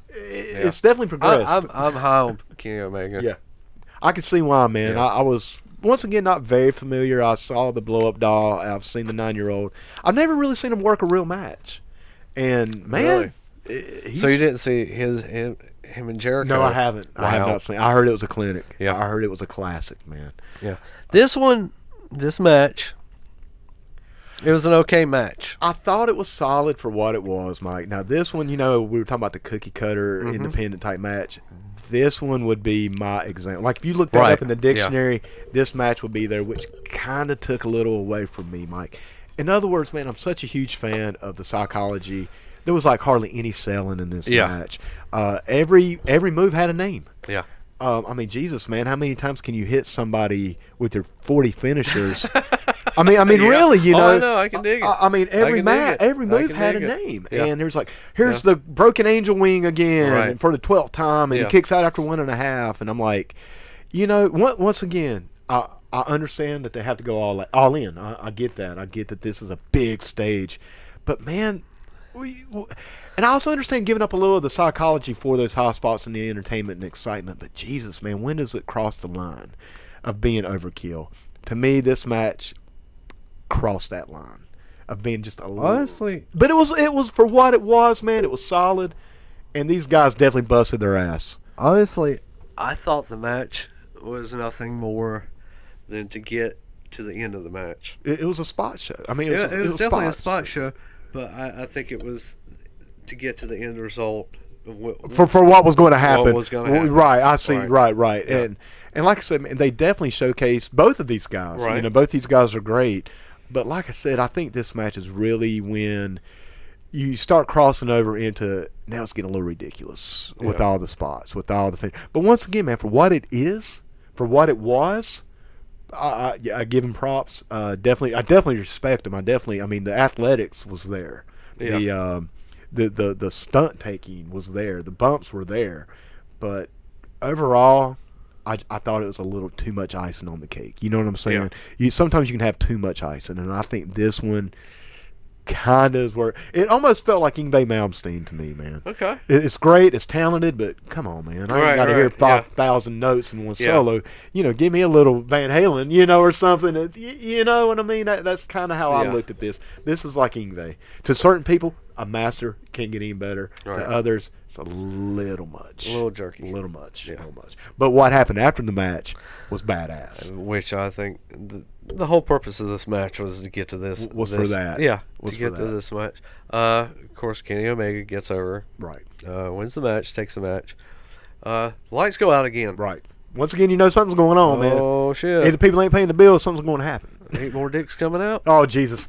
it's definitely progressed. I'm high on Kenny Omega. Yeah. I can see why, man. Yeah. I was, once again, not very familiar. I saw the blow-up doll. I've seen the 9-year-old. I've never really seen him work a real match. And, man. So you didn't see him and Jericho? No, I haven't. I have Wow. not seen. I heard it was a clinic. Yeah. I heard it was a classic, man. Yeah. This match, it was an okay match. I thought it was solid for what it was, Mike. Now, this one, we were talking about the cookie cutter Mm-hmm. independent type match. This one would be my example. Like, if you look that Right. up in the dictionary, this match would be there, which kind of took a little away from me, Mike. In other words, man, I'm such a huge fan of the psychology. There was like hardly any selling in this Yeah. match. Every move had a name. Yeah. I mean, Jesus, man, how many times can you hit somebody with your 40 finishers? I mean, Yeah. really, Oh, I know, I can dig it. I mean, every can dig it. every I move can had a dig it. name, Yeah. and there's like, here's the broken angel wing again Right. for the 12th time, and Yeah. he kicks out after 1.5, and I'm like, once again, I understand that they have to go all in. I get that. I get that this is a big stage, but man, and I also understand giving up a little of the psychology for those high spots and the entertainment and excitement. But Jesus, man, when does it cross the line of being overkill? To me, this match crossed that line of being just a little. Honestly, But it was for what it was, man. It was solid, and these guys definitely busted their ass. I thought the match was nothing more than to get to the end of the match. It was a spot show. I mean, It was definitely spots. a spot show, but I think it was to get to the end result. For what was going to happen. What was gonna happen. Right, I see. Right. Right. Yeah. And like I said, man, they definitely showcased both of these guys. Right. Both these guys are great. But like I said, I think this match is really when you start crossing over into now it's getting a little ridiculous with all the spots, with all the. But once again, man, for what it is, for what it was, I give him props. I definitely respect him. I mean, the athletics was there. Yeah. The stunt taking was there. The bumps were there, but overall, I thought it was a little too much icing on the cake. You know what I'm saying? Yeah. Sometimes you can have too much icing, and I think this one kind of is where it almost felt like Yngwie Malmsteen to me, man. Okay. It's great, it's talented, but come on, man. I ain't got to hear 5,000 notes in one solo. Give me a little Van Halen, or something. You know what I mean? That's kind of how I looked at this. This is like Yngwie. To certain people, a master can't get any better. Right. To others, it's a little much. A little jerky. A little much. But what happened after the match was badass. Which I think the whole purpose of this match was to get to this. For that. Yeah, to get to this match. Of course, Kenny Omega gets over. Right. Wins the match, takes the match. Lights go out again. Right. Once again, something's going on, man. Oh, shit. Either people ain't paying the bills, something's going to happen. 8 more dicks coming out? Oh, Jesus.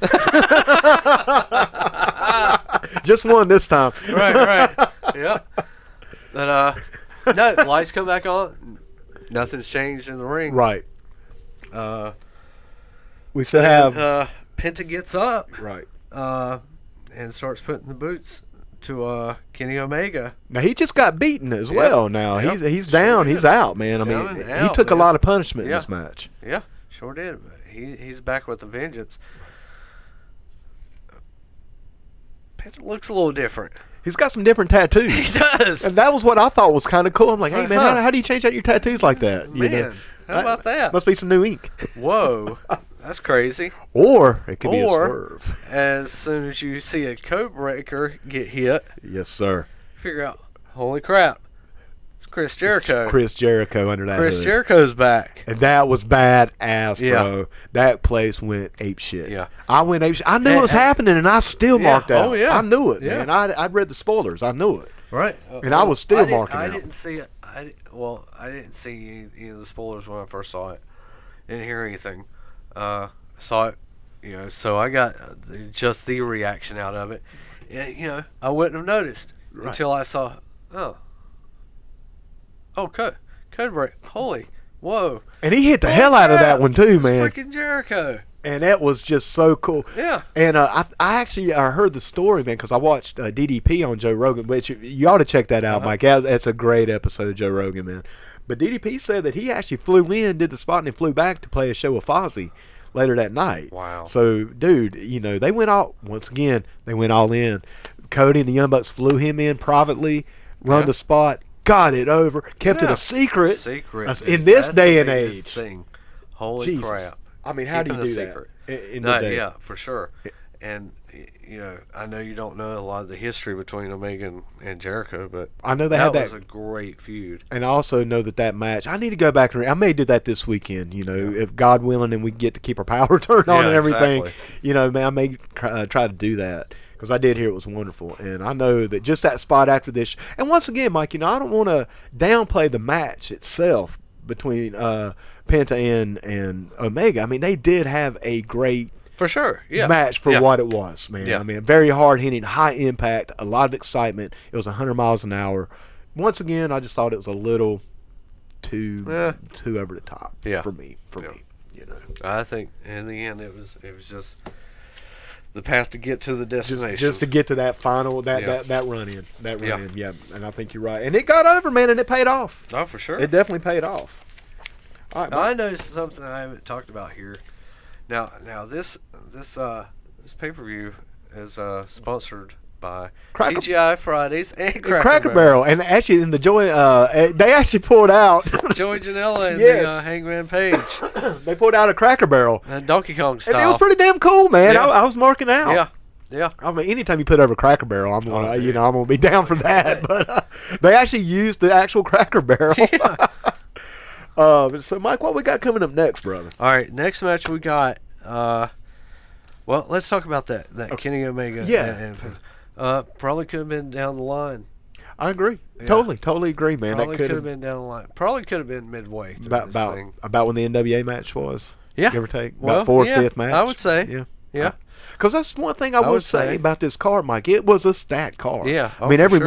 Just one this time. Right. Yeah. But, no, lights come back on. Nothing's changed in the ring. Right. We still have... Penta gets up. Right. And starts putting the boots to Kenny Omega. Now, he just got beaten as well now. Yep. He's down. He's out, man. He took a lot of punishment in this match. Yeah, sure did. He's back with a vengeance. Penta looks a little different. He's got some different tattoos. He does. And that was what I thought was kind of cool. I'm like, hey, man, how do you change out your tattoos like that? Man, how about that? Must be some new ink. Whoa. That's crazy. Or it could be a swerve. As soon as you see a code breaker get hit. Yes, sir. Figure out, holy crap. It's Chris Jericho. It's Chris Jericho under that Chris hood. Jericho's back. And that was badass, bro. That place went ape shit. Yeah. I went ape shit. I knew it was happening, and I still marked out. Oh, yeah. I knew it, man. I'd read the spoilers. I knew it. Right. And I was still marking out. I didn't see it. I didn't see any of the spoilers when I first saw it. Didn't hear anything. Saw it, so I got just the reaction out of it. And, I wouldn't have noticed until I saw, code break. Holy, whoa. And he hit the hell out of that one, too, man. Freaking Jericho. And that was just so cool. Yeah. And I actually heard the story, man, because I watched DDP on Joe Rogan, which you ought to check that out, Mike. That's a great episode of Joe Rogan, man. But DDP said that he actually flew in, did the spot, and he flew back to play a show with Fozzy later that night. Wow. So, dude, they went all in. Cody and the Young Bucks flew him in privately, run the spot, got it over, kept it a secret. In this day and age. Thing. Holy crap. I mean, how do you do secret. That in the day? Yeah, for sure. And, I know you don't know a lot of the history between Omega and Jericho, but I know that was a great feud. And I also know that match, I need to go back and I may do that this weekend, if God willing and we get to keep our power turned on and everything. Exactly. I may try to do that. Because I did hear it was wonderful. And I know that just that spot after this. And once again, Mike, I don't want to downplay the match itself between Penta and Omega. I mean, they did have a great for sure match for what it was, man. Yeah. I mean, very hard-hitting, high impact, a lot of excitement. It was 100 miles an hour. Once again, I just thought it was a little too over the top for me. I think in the end it was just the path to get to the destination. Just to get to that final that run in. Yeah. And I think you're right. And it got over, man, and it paid off. Oh, for sure. It definitely paid off. All right, I noticed something I haven't talked about here. Now this pay-per-view is sponsored by TGI Fridays and Cracker Barrel. And actually in the Joey they actually pulled out Joey Janela and the Hangman Page. They pulled out a Cracker Barrel. Donkey Kong style. And it was pretty damn cool, man. Yeah. I was marking out. Yeah. I mean, anytime you put over Cracker Barrel, I'm gonna, I'm gonna be down for that. But they actually used the actual Cracker Barrel. Yeah. So, Mike, what we got coming up next, brother? All right, next match we got. Well, let's talk about that Kenny Omega. Yeah. Probably could have been down the line. I agree. Yeah. Totally agree, man. Probably could have been down the line. Probably could have been midway through this thing. About when the NWA match was. Yeah. Give or take. Well, about fourth, fifth match. I would say. Yeah. Because that's one thing I would say about this card, Mike. It was a stacked card. Yeah. I mean, every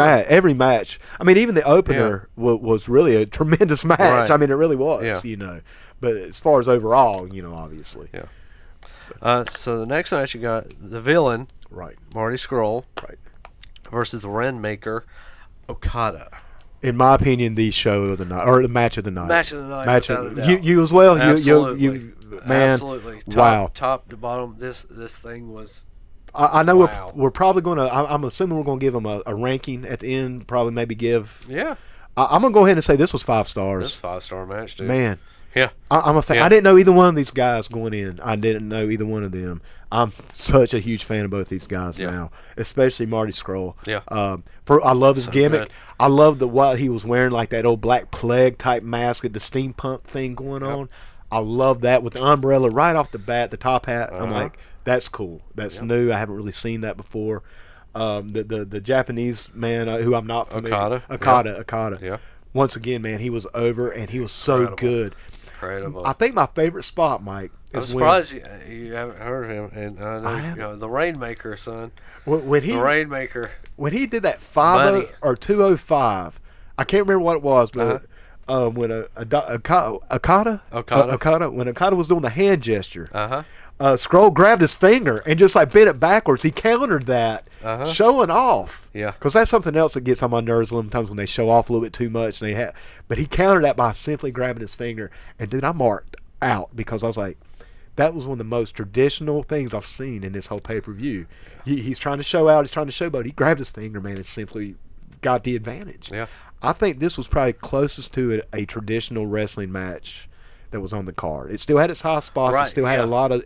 match. I mean, even the opener was really a tremendous match. Right. I mean, it really was. Yeah. You know, but as far as overall, you know, obviously. Yeah. So the next match you got the villain, Right. Marty Scurll, Right. versus the Rainmaker, Okada. In my opinion, the show of the night or the match of the night. Match of the night. Match without of, a doubt. you as well. Absolutely. You man. Absolutely. Wow. Top to bottom. This thing was. I know Wow. we're probably going to. I'm assuming we're going to give them a ranking at the end. Probably maybe give. Yeah. I'm going to go ahead and say this was 5 stars. This 5-star match, dude. Man. Yeah. I'm a fan. Yeah. I didn't know either one of these guys going in. I didn't know either one of them. I'm such a huge fan of both these guys now, especially Marty Scurll. Yeah. I love his gimmick. Good. I love what he was wearing, like that old Black Plague type mask, the steampunk thing going on. I love that with the umbrella right off the bat, the top hat. I'm like, that's cool. That's new. I haven't really seen that before. The Japanese man who I'm not familiar. Okada. Yeah. Once again, man, he was over and he was so good. Incredible. I think my favorite spot, Mike, I'm is surprised you haven't heard of him. And I know, the Rainmaker, son. when he The Rainmaker. when he did that 50 or 205, I can't remember what it was, but when Okada when Okada was doing the hand gesture, Scroll grabbed his finger and just like bent it backwards. He countered that, showing off. Yeah. Because that's something else that gets on my nerves a little times when they show off a little bit too much. And but he countered that by simply grabbing his finger. And dude, I marked out because I was like, that was one of the most traditional things I've seen in this whole pay-per-view. He's trying to show out. He's trying to showboat. He grabbed his finger, man, and simply got the advantage. Yeah. I think this was probably closest to a traditional wrestling match that was on the card. It still had its high spots. Right, It still had a lot of,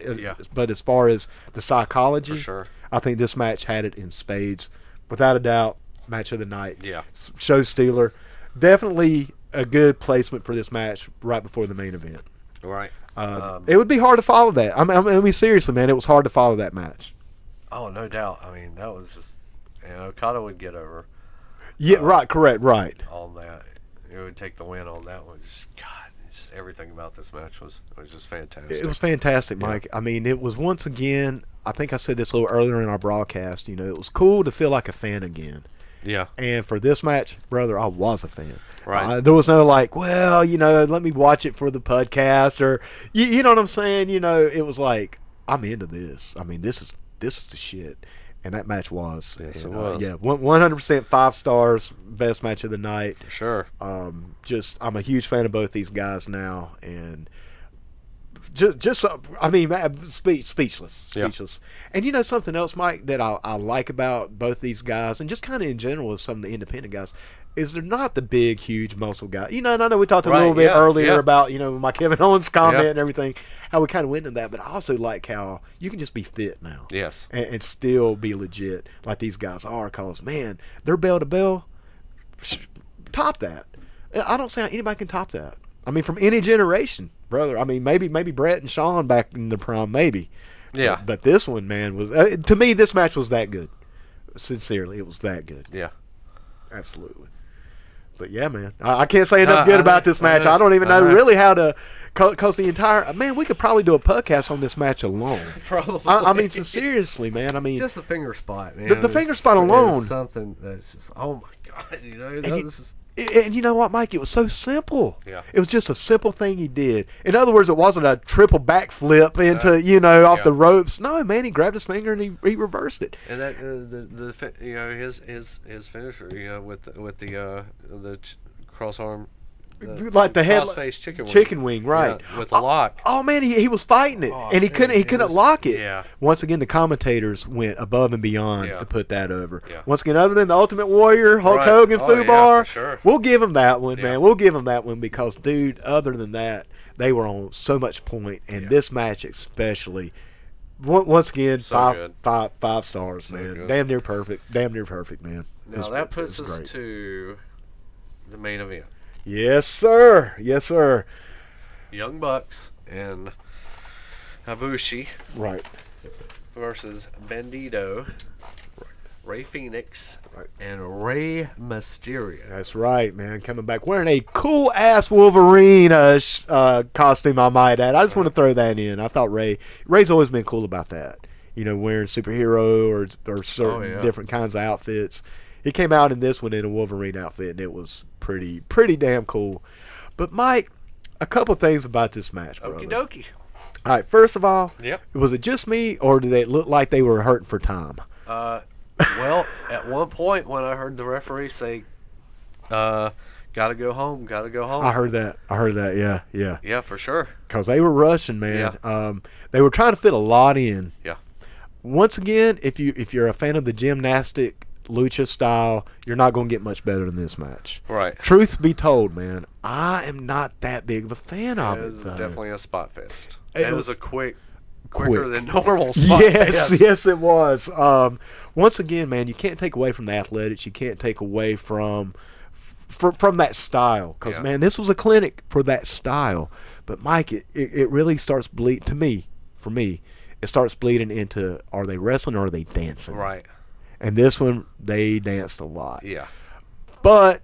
but as far as the psychology, For sure. I think this match had it in spades. Without a doubt, match of the night. Yeah. Show stealer. Definitely a good placement for this match right before the main event. Right. It would be hard to follow that. I mean, seriously, man, it was hard to follow that match. Oh, no doubt. I mean, that was just, Okada would get over. Yeah, right, correct, right. On that. It would take the win on that one. Just everything about this match was just fantastic. It was fantastic, Mike. I mean, it was once again, I think I said this a little earlier in our broadcast, it was cool to feel like a fan again. Yeah. And for this match, brother, I was a fan. Right. There was no like, well, let me watch it for the podcast or, you know what I'm saying? It was like, I'm into this. I mean, this is the shit. And that match was. Yes, and, it was. Yeah, 100% 5 stars, best match of the night. For sure. I'm a huge fan of both these guys now, and I mean, speechless. Yeah. And something else, Mike, that I like about both these guys, and just kind of in general with some of the independent guys, is they're not the big, huge muscle guy. And I know we talked a little bit earlier about, my Kevin Owens comment and everything, how we kind of went into that. But I also like how you can just be fit now. Yes. And still be legit like these guys are, because, man, they're bell to bell. Top that. I don't see how anybody can top that. I mean, from any generation, brother. I mean, maybe Brett and Sean back in the prime, maybe. Yeah. But this one, man, was to me, this match was that good. Sincerely, it was that good. Yeah. Absolutely. But yeah, man, I can't say enough good about this match. I don't even know really how to, cause the entire we could probably do a podcast on this match alone. Probably. I mean, seriously, man. I mean, just the finger spot, man. The finger spot alone, is something that's just, oh my god, this is. And you know what, Mike? It was so simple. Yeah. It was just a simple thing he did. In other words, it wasn't a triple backflip into off the ropes. No, man, he grabbed his finger and he reversed it. And that his finisher, with the cross arm. Like the head cross-face chicken wing, right? With the lock. Oh man, he was fighting it, and he couldn't lock it. Yeah. Once again, the commentators went above and beyond to put that over. Yeah. Once again, other than the Ultimate Warrior, Hulk Hogan, Fubar, yeah, for sure. We'll give him that one, man. We'll give him that one because, dude, other than that, they were on so much point, and this match especially. Once again, so five stars, man. Good. Damn near perfect, man. Now that puts us to the main event. Yes, sir. Yes, sir. Young Bucks and Ibushi. Right. Versus Bandito, Ray Phoenix, Right. and Rey Mysterio. That's right, man. Coming back wearing a cool-ass Wolverine costume, I might add. I just want to throw that in. I thought Ray's always been cool about that. wearing superhero or certain different kinds of outfits. He came out in this one in a Wolverine outfit, and it was pretty damn cool. But Mike, a couple things about this match, brother. Okie dokie. All right, first of all, Yep. Was it just me, or did it look like they were hurting for time? Well, at one point when I heard the referee say, gotta go home. I heard that. Yeah. Yeah, for sure. Because they were rushing, man. Yeah. They were trying to fit a lot in. Yeah. Once again, if you're a fan of the gymnastic lucha style, you're not going to get much better than this match. Right. Truth be told, man, I am not that big of a fan of it. It was definitely a spot fest. It It was was a quicker than normal spot Yes, fest. yes, it was. Once again, man, you can't take away from the athletics. You can't take away from that style. Because, man, this was a clinic for that style. But, Mike, it really starts bleeding, for me, it starts bleeding into, are they wrestling or are they dancing? Right. And this one, they danced a lot. Yeah. But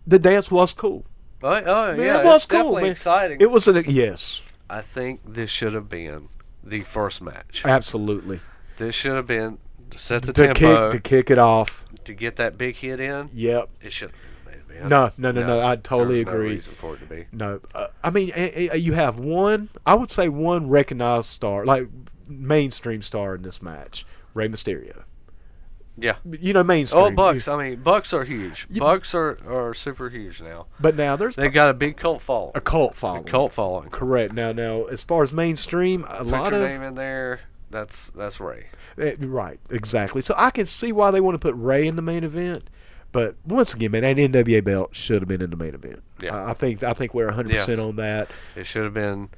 the dance was cool. Oh Man, yeah, it was it's definitely cool, man. exciting. It was yes, I think this should have been the first match. absolutely. This should have been to set the To tempo, kick it off. to get that big hit in. Yep. It should have been the main event. No. I totally There's agree. No reason for it to be. No, I mean, you have one, I would say one recognized star, like mainstream star in this match, Rey Mysterio. Yeah. Mainstream. Oh, Bucks. I mean, Bucks are huge. Bucks are super huge now. But now there's They got a big cult following. a cult following. Cult following. Correct. Now, as far as mainstream, a Put lot your of name in there. That's Ray. right, exactly. So I can see why they want to put Rey in the main event. But once again, man, that NWA belt should have been in the main event. Yeah. I think we're 100% on that. It should have been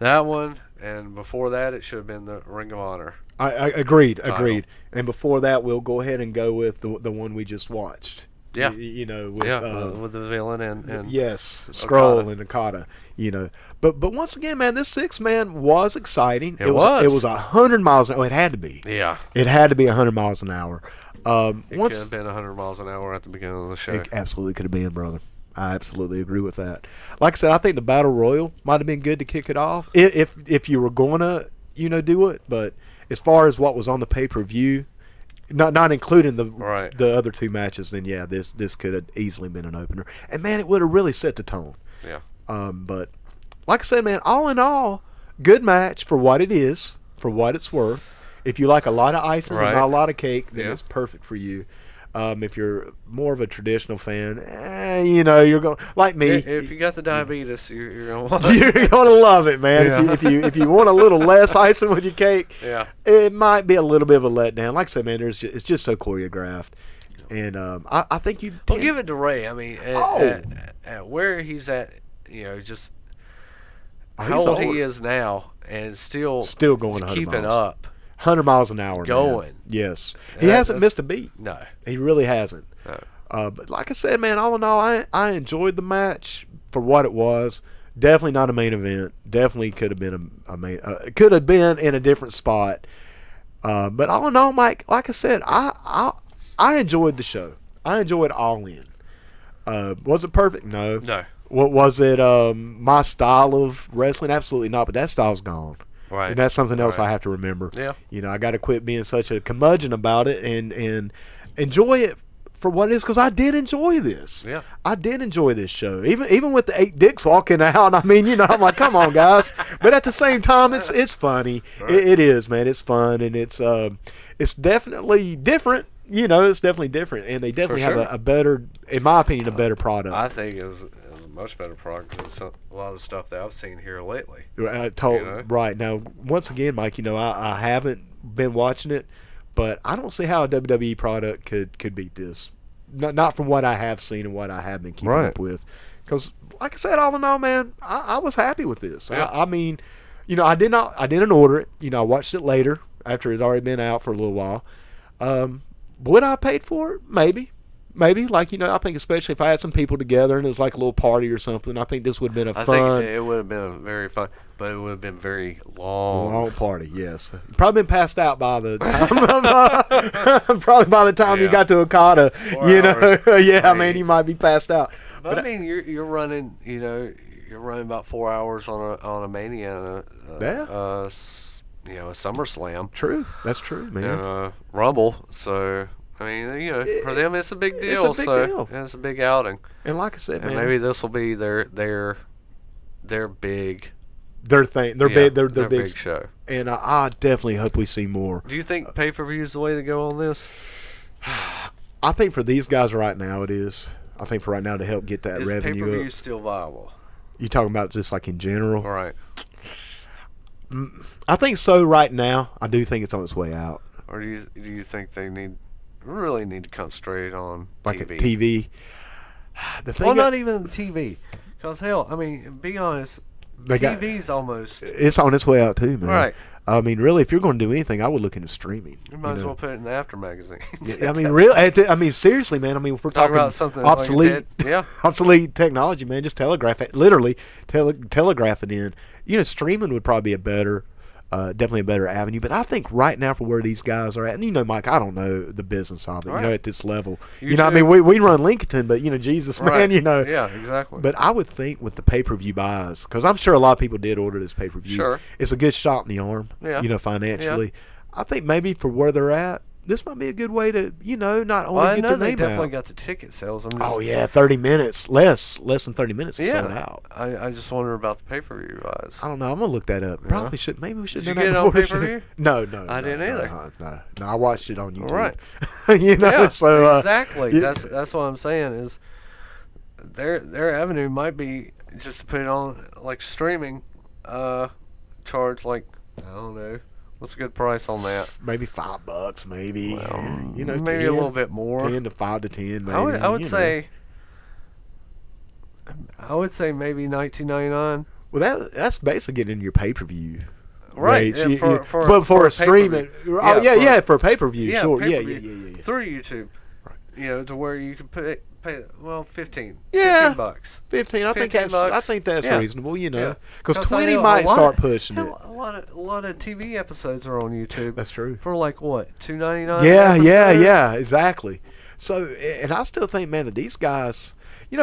that one, and before that, it should have been the Ring of Honor. I agreed. Title. And before that, we'll go ahead and go with the one we just watched. Yeah. With the villain and yes, Skrull Okada. and Okada. But once again, man, this 6-man was exciting. It was. It was 100 miles an hour. It had to be. Yeah. It had to be 100 miles an hour. It could have been 100 miles an hour at the beginning of the show. It absolutely could have been, brother. I absolutely agree with that. Like I said, I think the Battle Royal might have been good to kick it off if you were going to do it. But as far as what was on the pay-per-view, not including the other two matches, then yeah, this could have easily been an opener. And man, it would have really set the tone. Yeah. But like I said, man, all in all, good match for what it is, for what it's worth. If you like a lot of icing and not a lot of cake, then it's perfect for you. If you're more of a traditional fan, you're going like me. If you got the diabetes, you're gonna want You're gonna love it, man. Yeah. If you want a little less icing with your cake, Yeah. it might be a little bit of a letdown. Like I said, man, it's just so choreographed, and I think you. Well, give it to Ray. I mean, at where he's at, just how old he is now, and still going 100 keeping miles. up. 100 miles an hour. Going. Man. Yes. He hasn't missed a beat. No. He really hasn't. No. But like I said, man, all in all, I enjoyed the match for what it was. Definitely not a main event. Definitely could have been a main. Could have been in a different spot. But all in all, Mike, like I said, I enjoyed the show. I enjoyed All In. Was it perfect? No. No. What was it? My style of wrestling? Absolutely not. But that style's gone. Right. And that's something else I have to remember. Yeah. I got to quit being such a curmudgeon about it and enjoy it for what it is, because I did enjoy this. Yeah. I did enjoy this show. Even with the 8 dicks walking out, I mean, I'm like, come on, guys. But at the same time, it's funny. Right. It is, man. It's fun, and it's definitely different. It's definitely different, and they definitely have a better, in my opinion, a better product. I think it's a much better product than a lot of the stuff that I've seen here lately. Right. Now, once again, Mike, I haven't been watching it, but I don't see how a WWE product could beat this. Not from what I have seen and what I have been keeping up with. Because, like I said, all in all, man, I was happy with this. Yeah. I mean, I didn't order it. I watched it later after it had already been out for a little while. Would I have paid for it? Maybe. Like, I think especially if I had some people together and it was like a little party or something, I think this would have been I fun. think it would have been very fun, but it would have been very long. Long party, yes. Probably been passed out by the time. Probably by the time you got to Okada, 4 hours. Yeah, I mean, you might be passed out. But I mean, you're running, you're running about 4 hours on a Mania, a SummerSlam. True. That's true, man. And a Rumble. So, I mean, for them, it's a big deal. It's a big deal. And it's a big outing. And like I said, And man, maybe this will be their big. their thing, their big show. And I definitely hope we see more. Do you think pay-per-view is the way to go on this? I think for these guys right now it is. I think for right now to help get that Is revenue pay-per-view up. still viable? You talking about just like in general? Right. I think so right now. I do think it's on its way out. Or do you think they really need to concentrate on Like TV? a TV. The thing Well, not even TV. Because, hell, I mean, be honest, TV's almost... It's on its way out too, man. Right. I mean, really, if you're going to do anything, I would look into streaming. You might as well put it in the after magazines. I mean, really. I mean, seriously, man. I mean, if we're talking about something obsolete, like obsolete technology, man. Just telegraph it. Literally, telegraph it in. Streaming would probably be a better, definitely a better avenue. But I think right now for where these guys are at, and Mike, I don't know the business of it. Right. At this level, You I mean, we run Lincoln, but Jesus, Right. man, Yeah, exactly. But I would think with the pay-per-view buys, because I'm sure a lot of people did order this pay-per-view. Sure. It's a good shot in the arm, Yeah. financially. I think maybe for where they're at, this might be a good way to, not only Well, I get know their they name definitely out. got the ticket sales. I'm just, Oh, yeah, 30 minutes. Less than 30 minutes to sell it out. I just wonder about the pay-per-view guys. I don't know. I'm going to look that up. Yeah. Probably should. Maybe we should Did have you done get it that on before. pay-per-view? No, I didn't either. No, I watched it on YouTube. Right. Yeah, so, exactly. yeah. That's what I'm saying is their avenue might be just to put it on like streaming, charge like I don't know. What's a good price on that? maybe $5, maybe. Well, maybe 10, a little bit more. 10 to 5 to 10, maybe. I would say maybe $19.99. Well, that's basically getting into your pay-per-view. Right, rates. but for a streaming. pay-per-view. Oh, Yeah, yeah, for a pay-per-view. Yeah, Sure. pay-per-view. Yeah. Through YouTube. Right. To where you can pay $15. Yeah. $15. 15. I think that's Yeah. reasonable. Yeah. Because I 20 know might start pushing it. hell, a lot of TV episodes are on YouTube. That's true. For like what, $2.99? Yeah, exactly. So, and I still think, man, that these guys,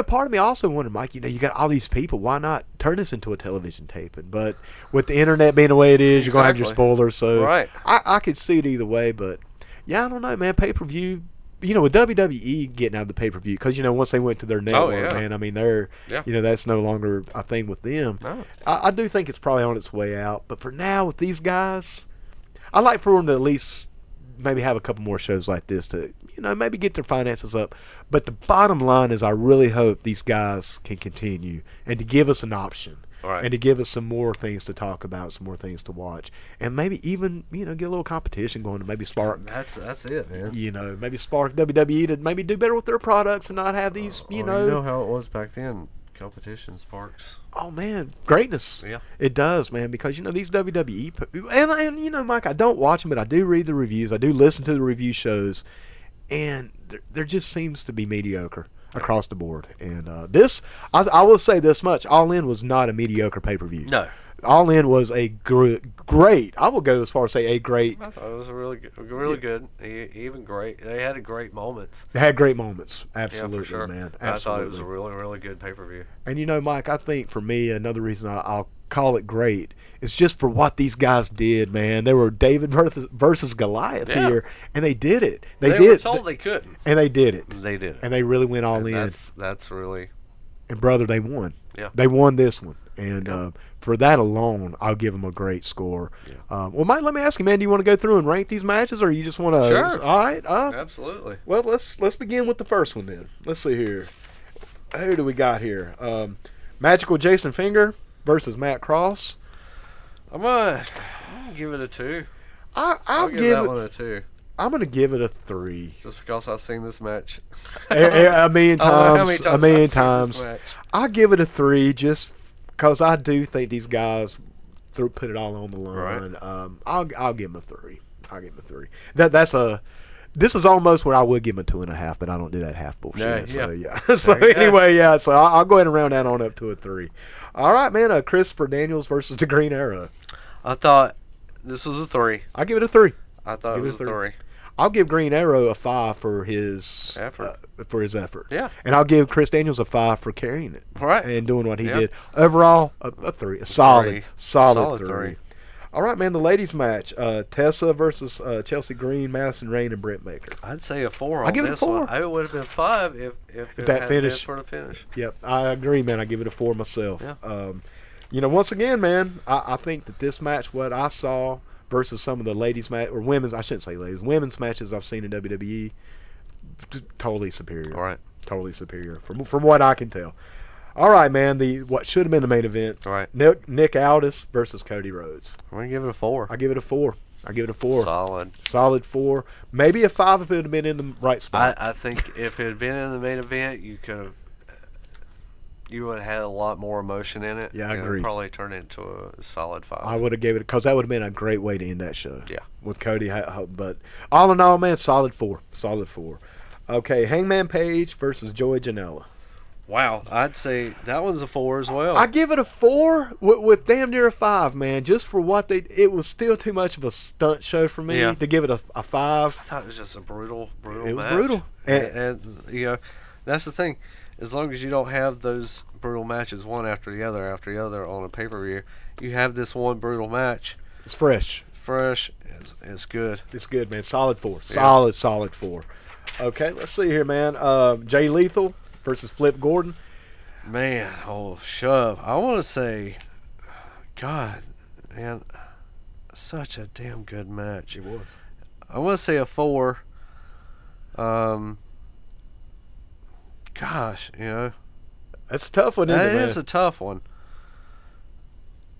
part of me also wondered, Mike, you got all these people. Why not turn this into a television taping? But with the internet being the way it is, you're going to have your Exactly. spoilers. So Right. I could see it either way. But, yeah, I don't know, man. Pay-per-view, with WWE getting out of the pay-per-view, because, once they went to their network, yeah. man, I mean, they're, Yeah. that's no longer a thing with them. No. I do think it's probably on its way out. But for now, with these guys, I'd like for them to at least maybe have a couple more shows like this to, maybe get their finances up. But the bottom line is I really hope these guys can continue and to give us an option. Right. And to give us some more things to talk about, some more things to watch. And maybe even, get a little competition going to maybe spark, That's it, man. maybe spark WWE to maybe do better with their products and not have these, You know how it was back then. Competition sparks. Oh, man, greatness. Yeah. It does, man, because, these WWE, and Mike, I don't watch them, but I do read the reviews. I do listen to the review shows, and there just seems to be mediocre across the board. And I will say this much, All In was not a mediocre pay-per-view. No. All In was a great, I will go as far as say a great. I thought it was really good, even great. They had great moments. They had great moments. Absolutely, Yeah, for sure. man. I thought it was a really, really good pay-per-view. And Mike, I think for me, another reason I'll call it great is just for what these guys did, man. They were David versus Goliath here, and they did it. They were told they couldn't. And they did it. They did it. And they really went all in. That's really. And, brother, they won. Yeah. They won this one. And for that alone, I'll give them a great score. Yeah. Well, Mike, let me ask you, man, do you want to go through and rank these matches, or you just want to? Sure. All right. Absolutely. Well, let's begin with the first one then. Let's see here. Who do we got here? Magical Jason Finger versus Matt Cross. I'm gonna give it a 2. I'll give give that it. one a 2. I'm gonna give it a 3. Just because I've seen this match. A million I don't know how times. many A million I've seen times. this match. I'll give it a 3 just because I do think these guys put it all on the line. Right. I'll give them a 3. I'll give them a 3. This is almost where I would give them a 2.5, but I don't do that half bullshit. So yeah. So anyway, yeah. So I'll go ahead and round that on up to a 3. All right, man. Christopher Daniels versus the Green Arrow. I thought this was a 3. I'll give it a 3. I thought it was a 3. I'll give Green Arrow a 5 for his effort. Yeah. And I'll give Chris Daniels a 5 for carrying it. Right. And doing what he did. Overall, a 3. A solid 3. All right, man. The ladies' match: Tessa versus Chelsea Green, Madison Rayne, and Britt Baker. I'd say a 4 on I give it a this 4. one. I would have been 5 if it that hadn't finish. been for the finish. Yep, I agree, man. I give it a 4 myself. Yeah. Once again, man, I think that this match, what I saw versus some of the ladies' match or women's, I shouldn't say ladies, women's matches I've seen in WWE, totally superior. All right. Totally superior from what I can tell. All right, man. What should have been the main event. All right. Nick Aldis versus Cody Rhodes. I'm gonna give it a 4. I give it a 4. Solid. Solid 4. Maybe a 5 if it had been in the right spot. I think if it had been in the main event, you would have had a lot more emotion in it. Yeah, I agree. Probably turned it into a solid 5. I would have gave it because that would have been a great way to end that show. Yeah. With Cody, but all in all, man, solid 4. Solid 4. Okay, Hangman Page versus Joey Janela. Wow, I'd say that one's a 4 as well. I give it a 4 with damn near a 5, man. Just for what it was still too much of a stunt show for me to give it a 5. I thought it was just a brutal match. It was brutal, and that's the thing. As long as you don't have those brutal matches one after the other on a pay-per-view, you have this one brutal match. It's fresh. It's good. It's good, man. Solid 4. Yeah. Solid 4. Okay, let's see here, man. Jay Lethal versus Flip Gordon. Man, shove. I want to say, God, man, such a damn good match. It was. I want to say a 4. Gosh, That's a tough one, isn't it, man? That is a tough one.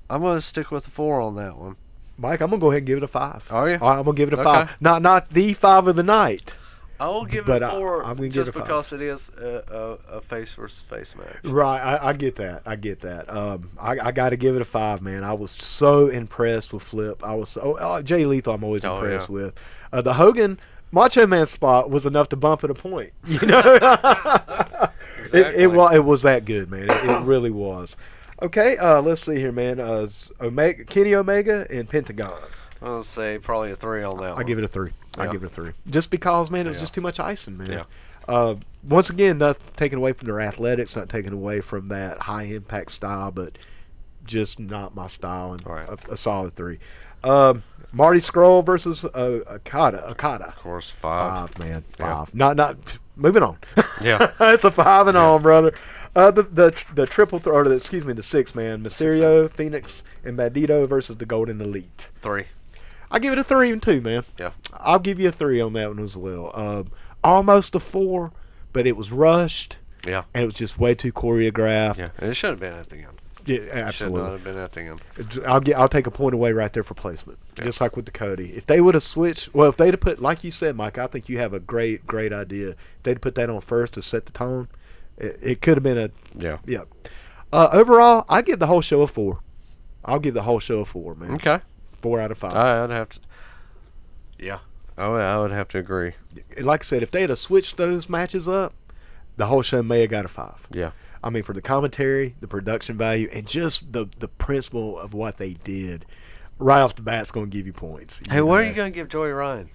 I'm going to stick with a 4 on that one. Mike, I'm going to go ahead and give it a 5. Are you? I'm going to give it a Okay. 5. Not the 5 of the night. I will give it a 4 I'm gonna give just it a 5. because it is a face versus face match. Right, I get that. I got to give it a 5, man. I was so impressed with Flip. I was Jay Lethal. I'm always impressed with. The Hogan Macho Man spot was enough to bump it a point. Exactly. It was that good, man. It really was. Okay, let's see here, man. Kenny Omega and Pentagon. I'll say probably a 3 on that one. I give it a 3. Yeah. I give it a 3. Just because, man, it was just too much icing, man. Yeah. Once again, not taken away from their athletics, not taken away from that high impact style, but just not my style, and Right. a solid 3. Marty Scurll versus Okada. Of course, 5. 5, man. Yeah. 5. Not moving on. Yeah. It's a 5 and on, brother. The triple throw, the 6, man. Mysterio, Phoenix, and Bandito versus the Golden Elite. 3. I give it a 3 and 2, man. Yeah. I'll give you a 3 on that one as well. Almost a 4, but it was rushed. Yeah. And it was just way too choreographed. Yeah. And it should have been at the end. Yeah, Should absolutely. not have been at the end. I'll take a point away right there for placement, Yeah. just like with the Cody. If they would have switched, if they'd have put, like you said, Mike, I think you have a great idea. If they'd put that on first to set the tone, it could have been a Yeah. Overall, I give the whole show a 4. I'll give the whole show a 4, man. Okay. 4 out of 5. I'd have to. Yeah. I would have to agree. Like I said, if they had switched those matches up, the whole show may have got a 5. Yeah. I mean, for the commentary, the production value, and just the principle of what they did, right off the bat, it's going to give you points. Hey, what are you going to give Joey Ryan?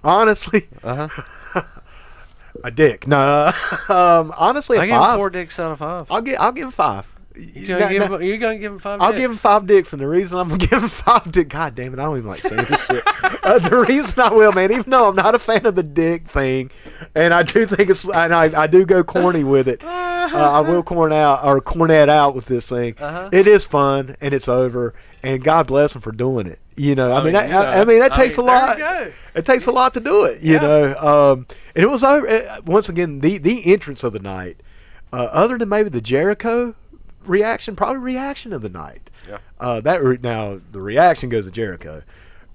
Honestly, a dick. No, honestly, a I 5. give him 4 dicks out of 5. I'll give him 5. You're gonna give him 5 I'll dicks? give him 5 dicks, and the reason I'm gonna give him 5 dicks, God damn it, I don't even like saying this shit. The reason I will, man, even though I'm not a fan of the dick thing, and I do think and I do go corny with it. I will cornet out with this thing. It is fun, and it's over, and God bless him for doing it. That takes a lot. It takes a lot to do it, you know. And it was over. Once again, the entrance of the night, other than maybe the Jericho reaction, probably reaction of the night. Yeah. Now the reaction goes to Jericho,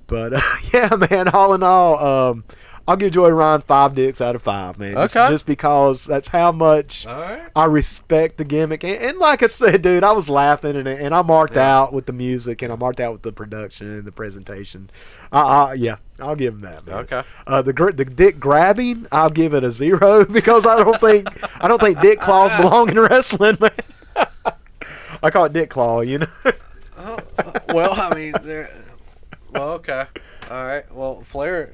but yeah, man. All in all, I'll give Joey Ryan 5 dicks out of 5, man. Okay. Just because that's how much I respect the gimmick. And like I said, dude, I was laughing and I marked out with the music and I marked out with the production and the presentation. Yeah, I'll give him that, man. Okay. The dick grabbing, I'll give it a 0 because I don't think dick claws belong in wrestling, man. I call it dick claw, you know. Well, I mean, well, okay. All right. Well, Flair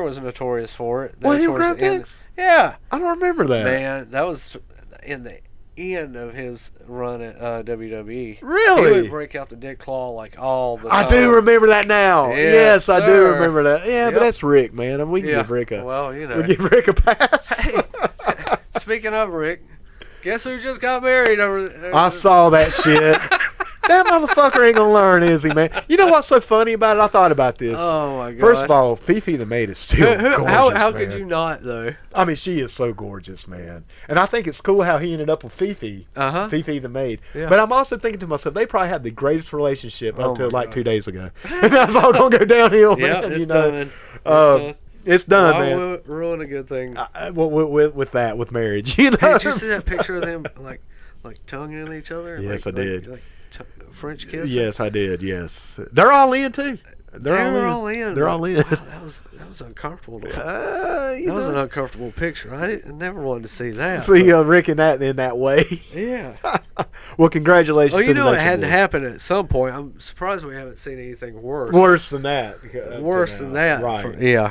was notorious for it. What, he grabbed dicks? Yeah. I don't remember that. Man, that was in the end of his run at WWE. Really? He would break out the dick claw like all the time. I do remember that now. Yes, I do sir. remember that. Yeah, but that's Rick, man. I mean, we can give Rick a we give Rick a pass. Hey, speaking of Rick, guess who just got married over there? I saw that shit. That motherfucker ain't gonna learn, is he, man? You know what's so funny about it? I thought about this. Oh my god! First of all, Fifi the maid is still gorgeous. How man. could you not though? I mean, she is so gorgeous, man. And I think it's cool how he ended up with Fifi. Fifi the maid. Yeah. But I'm also thinking to myself, they probably had the greatest relationship until like 2 days ago. And that's all gonna go downhill, man. Yeah, it's you know? done. It's done, Why man. ruin a good thing? With marriage, you know. Hey, did you see that picture of them like tonguing each other? Yes, I did. Like French kiss. Yes, I did. Yes, they're all in too. They're all in. They're all in. Wow, that was uncomfortable. That was an uncomfortable picture. I never wanted to see that. See Rick in that way. Yeah. Well, congratulations. Well, to the it had boy. to happen at some point. I'm surprised we haven't seen anything worse. Worse than that. Worse than that. Right. Yeah.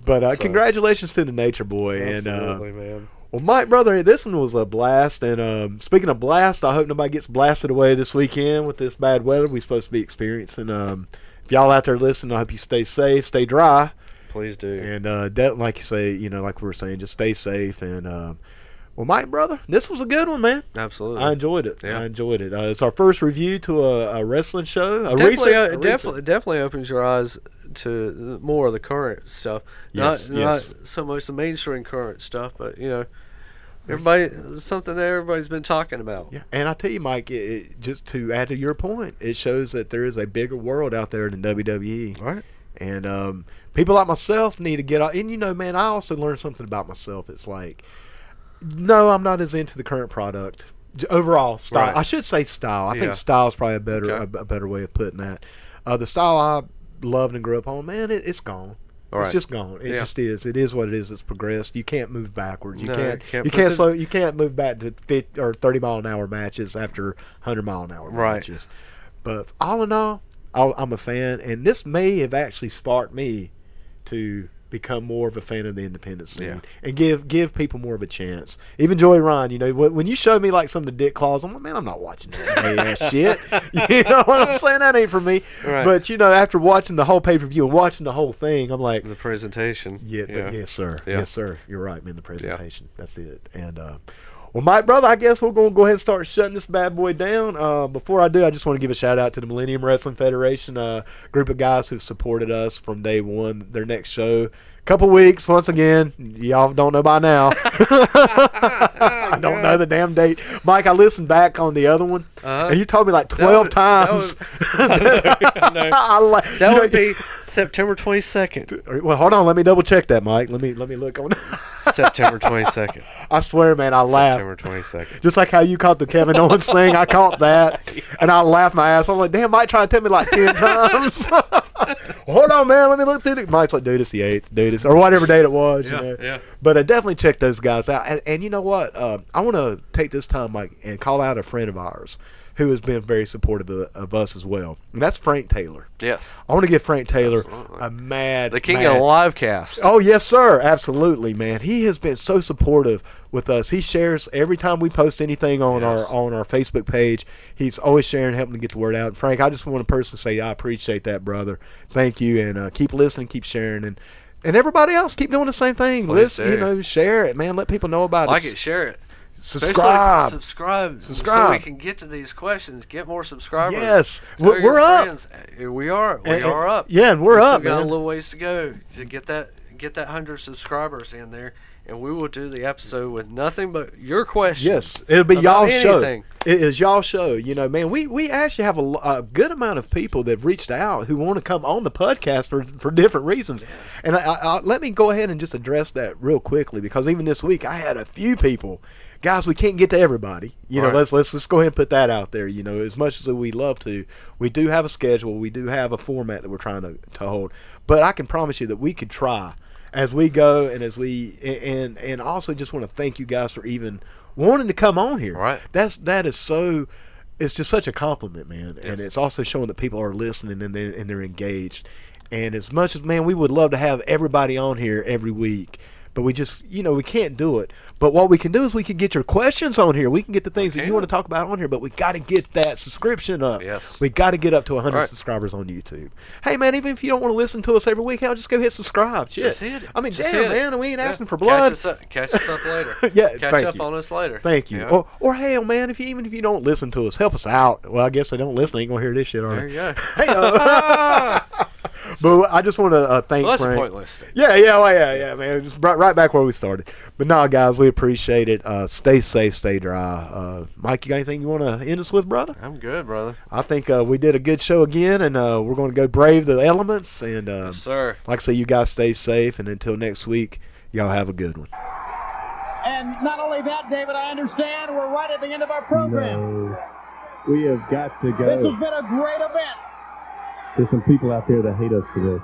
But congratulations to the Nature Boy. Absolutely, and man. Well, Mike, brother, this one was a blast. And speaking of blast, I hope nobody gets blasted away this weekend with this bad weather we're supposed to be experiencing. If y'all out there listening, I hope you stay safe, stay dry. Please do. And like you say, like we were saying, just stay safe. And well, Mike, brother, this was a good one, man. Absolutely. I enjoyed it. Yeah. I enjoyed it. It's our first review to a wrestling show. Definitely opens your eyes to more of the current stuff. Yes, not so much the mainstream current stuff, but something that everybody's been talking about. Yeah, and I tell you, Mike, it, just to add to your point, it shows that there is a bigger world out there than WWE. Right. And people like myself need to get out. And man, I also learned something about myself. It's like, no, I'm not as into the current product. Overall style, Right. I should say style. I think style is probably a better way of putting that. The style I loved and grew up on, man, it's gone. It's just gone. It just is. It is what it is. It's progressed. You can't move backwards. You can't move back to 50 or 30-mile-an-hour matches after 100-mile-an-hour matches. But all in all, I'm a fan, and this may have actually sparked me to become more of a fan of the independent scene and give people more of a chance. Even Joey Ryan, when you showed me like some of the dick claws, I'm like, man, I'm not watching that ass shit. You know what I'm saying? That ain't for me. Right. But after watching the whole pay-per-view and watching the whole thing, I'm like, the presentation. Yes, sir. Yeah. Yes, sir. You're right, man. The presentation. That's it. And well, Mike, brother, I guess we're going to go ahead and start shutting this bad boy down. Before I do, I just want to give a shout-out to the Millennium Wrestling Federation, group of guys who've supported us from day one. Their next show, couple weeks, once again. Y'all don't know by now. I don't know the damn date. Mike, I listened back on the other one, and you told me like 12 times. That would be September 22nd. Well, hold on. Let me double-check that, Mike. Let me look on September 22nd. I swear, man, I laughed. September 22nd. Just like how you caught the Kevin Owens thing, I caught that, and I laughed my ass. I'm like, damn, Mike tried to tell me like 10 times. Hold on, man, let me look through it. Mike's like, dude, it's the 8th, dude, or whatever date it was. Yeah. But definitely check those guys out. And you know what? I want to take this time, Mike, and call out a friend of ours who has been very supportive of us as well. And that's Frank Taylor. Yes. I want to give Frank Taylor Absolutely. The king of livecast. Oh, yes, sir. Absolutely, man. He has been so supportive with us. He shares every time we post anything on our Facebook page. He's always sharing, helping to get the word out. Frank, I just want to personally say I appreciate that, brother. Thank you, and keep listening, keep sharing, and everybody else keep doing the same thing. Listen, share it, man. Let people know about it. Like it, share it. Subscribe. So we can get to these questions, get more subscribers. Yes, we're up. Friends. We are up. Yeah, and we're up, We've got man. a little ways to go to get that 100 subscribers in there, and we will do the episode with nothing but your questions. Yes, it'll be y'all's show. Anything. It is y'all show. Man, we actually have a good amount of people that have reached out who want to come on the podcast for different reasons. Yes. And I let me go ahead and just address that real quickly, because even this week I had a few people. Guys, we can't get to everybody. Let's go ahead and put that out there. As much as we love to, we do have a schedule. We do have a format that we're trying to hold. But I can promise you that we could try as we go, and and also just want to thank you guys for even wanting to come on here. Right. That is so. It's just such a compliment, man. Yes. And it's also showing that people are listening and they're engaged. And as much as, man, we would love to have everybody on here every week. but we just, we can't do it. But what we can do is we can get your questions on here. We can get the things that you want to talk about on here, but we got to get that subscription up. Yes. We got to get up to 100 right. subscribers on YouTube. Hey, man, even if you don't want to listen to us every week, just go hit subscribe. Shit. Just hit it. I mean, Just damn, hit it. man, we ain't asking for blood. Catch us up later. Yeah, Catch up you. on us later. Thank you. Yeah. Or hell, man, even if you don't listen to us, help us out. Well, I guess they don't listen. They ain't going to hear this shit, are There they? you go. Hey, but I just want to thank Well, that's Frank. a pointless thing. Yeah, man. Just right back where we started. But no, guys, we appreciate it. Stay safe, stay dry. Mike, you got anything you want to end us with, brother? I'm good, brother. I think we did a good show again, and we're going to go brave the elements. And Yes, sir. like I say, you guys stay safe. And until next week, y'all have a good one. And not only that, David, I understand we're right at the end of our program. No, we have got to This go. has been a great event. There's some people out there that hate us for this.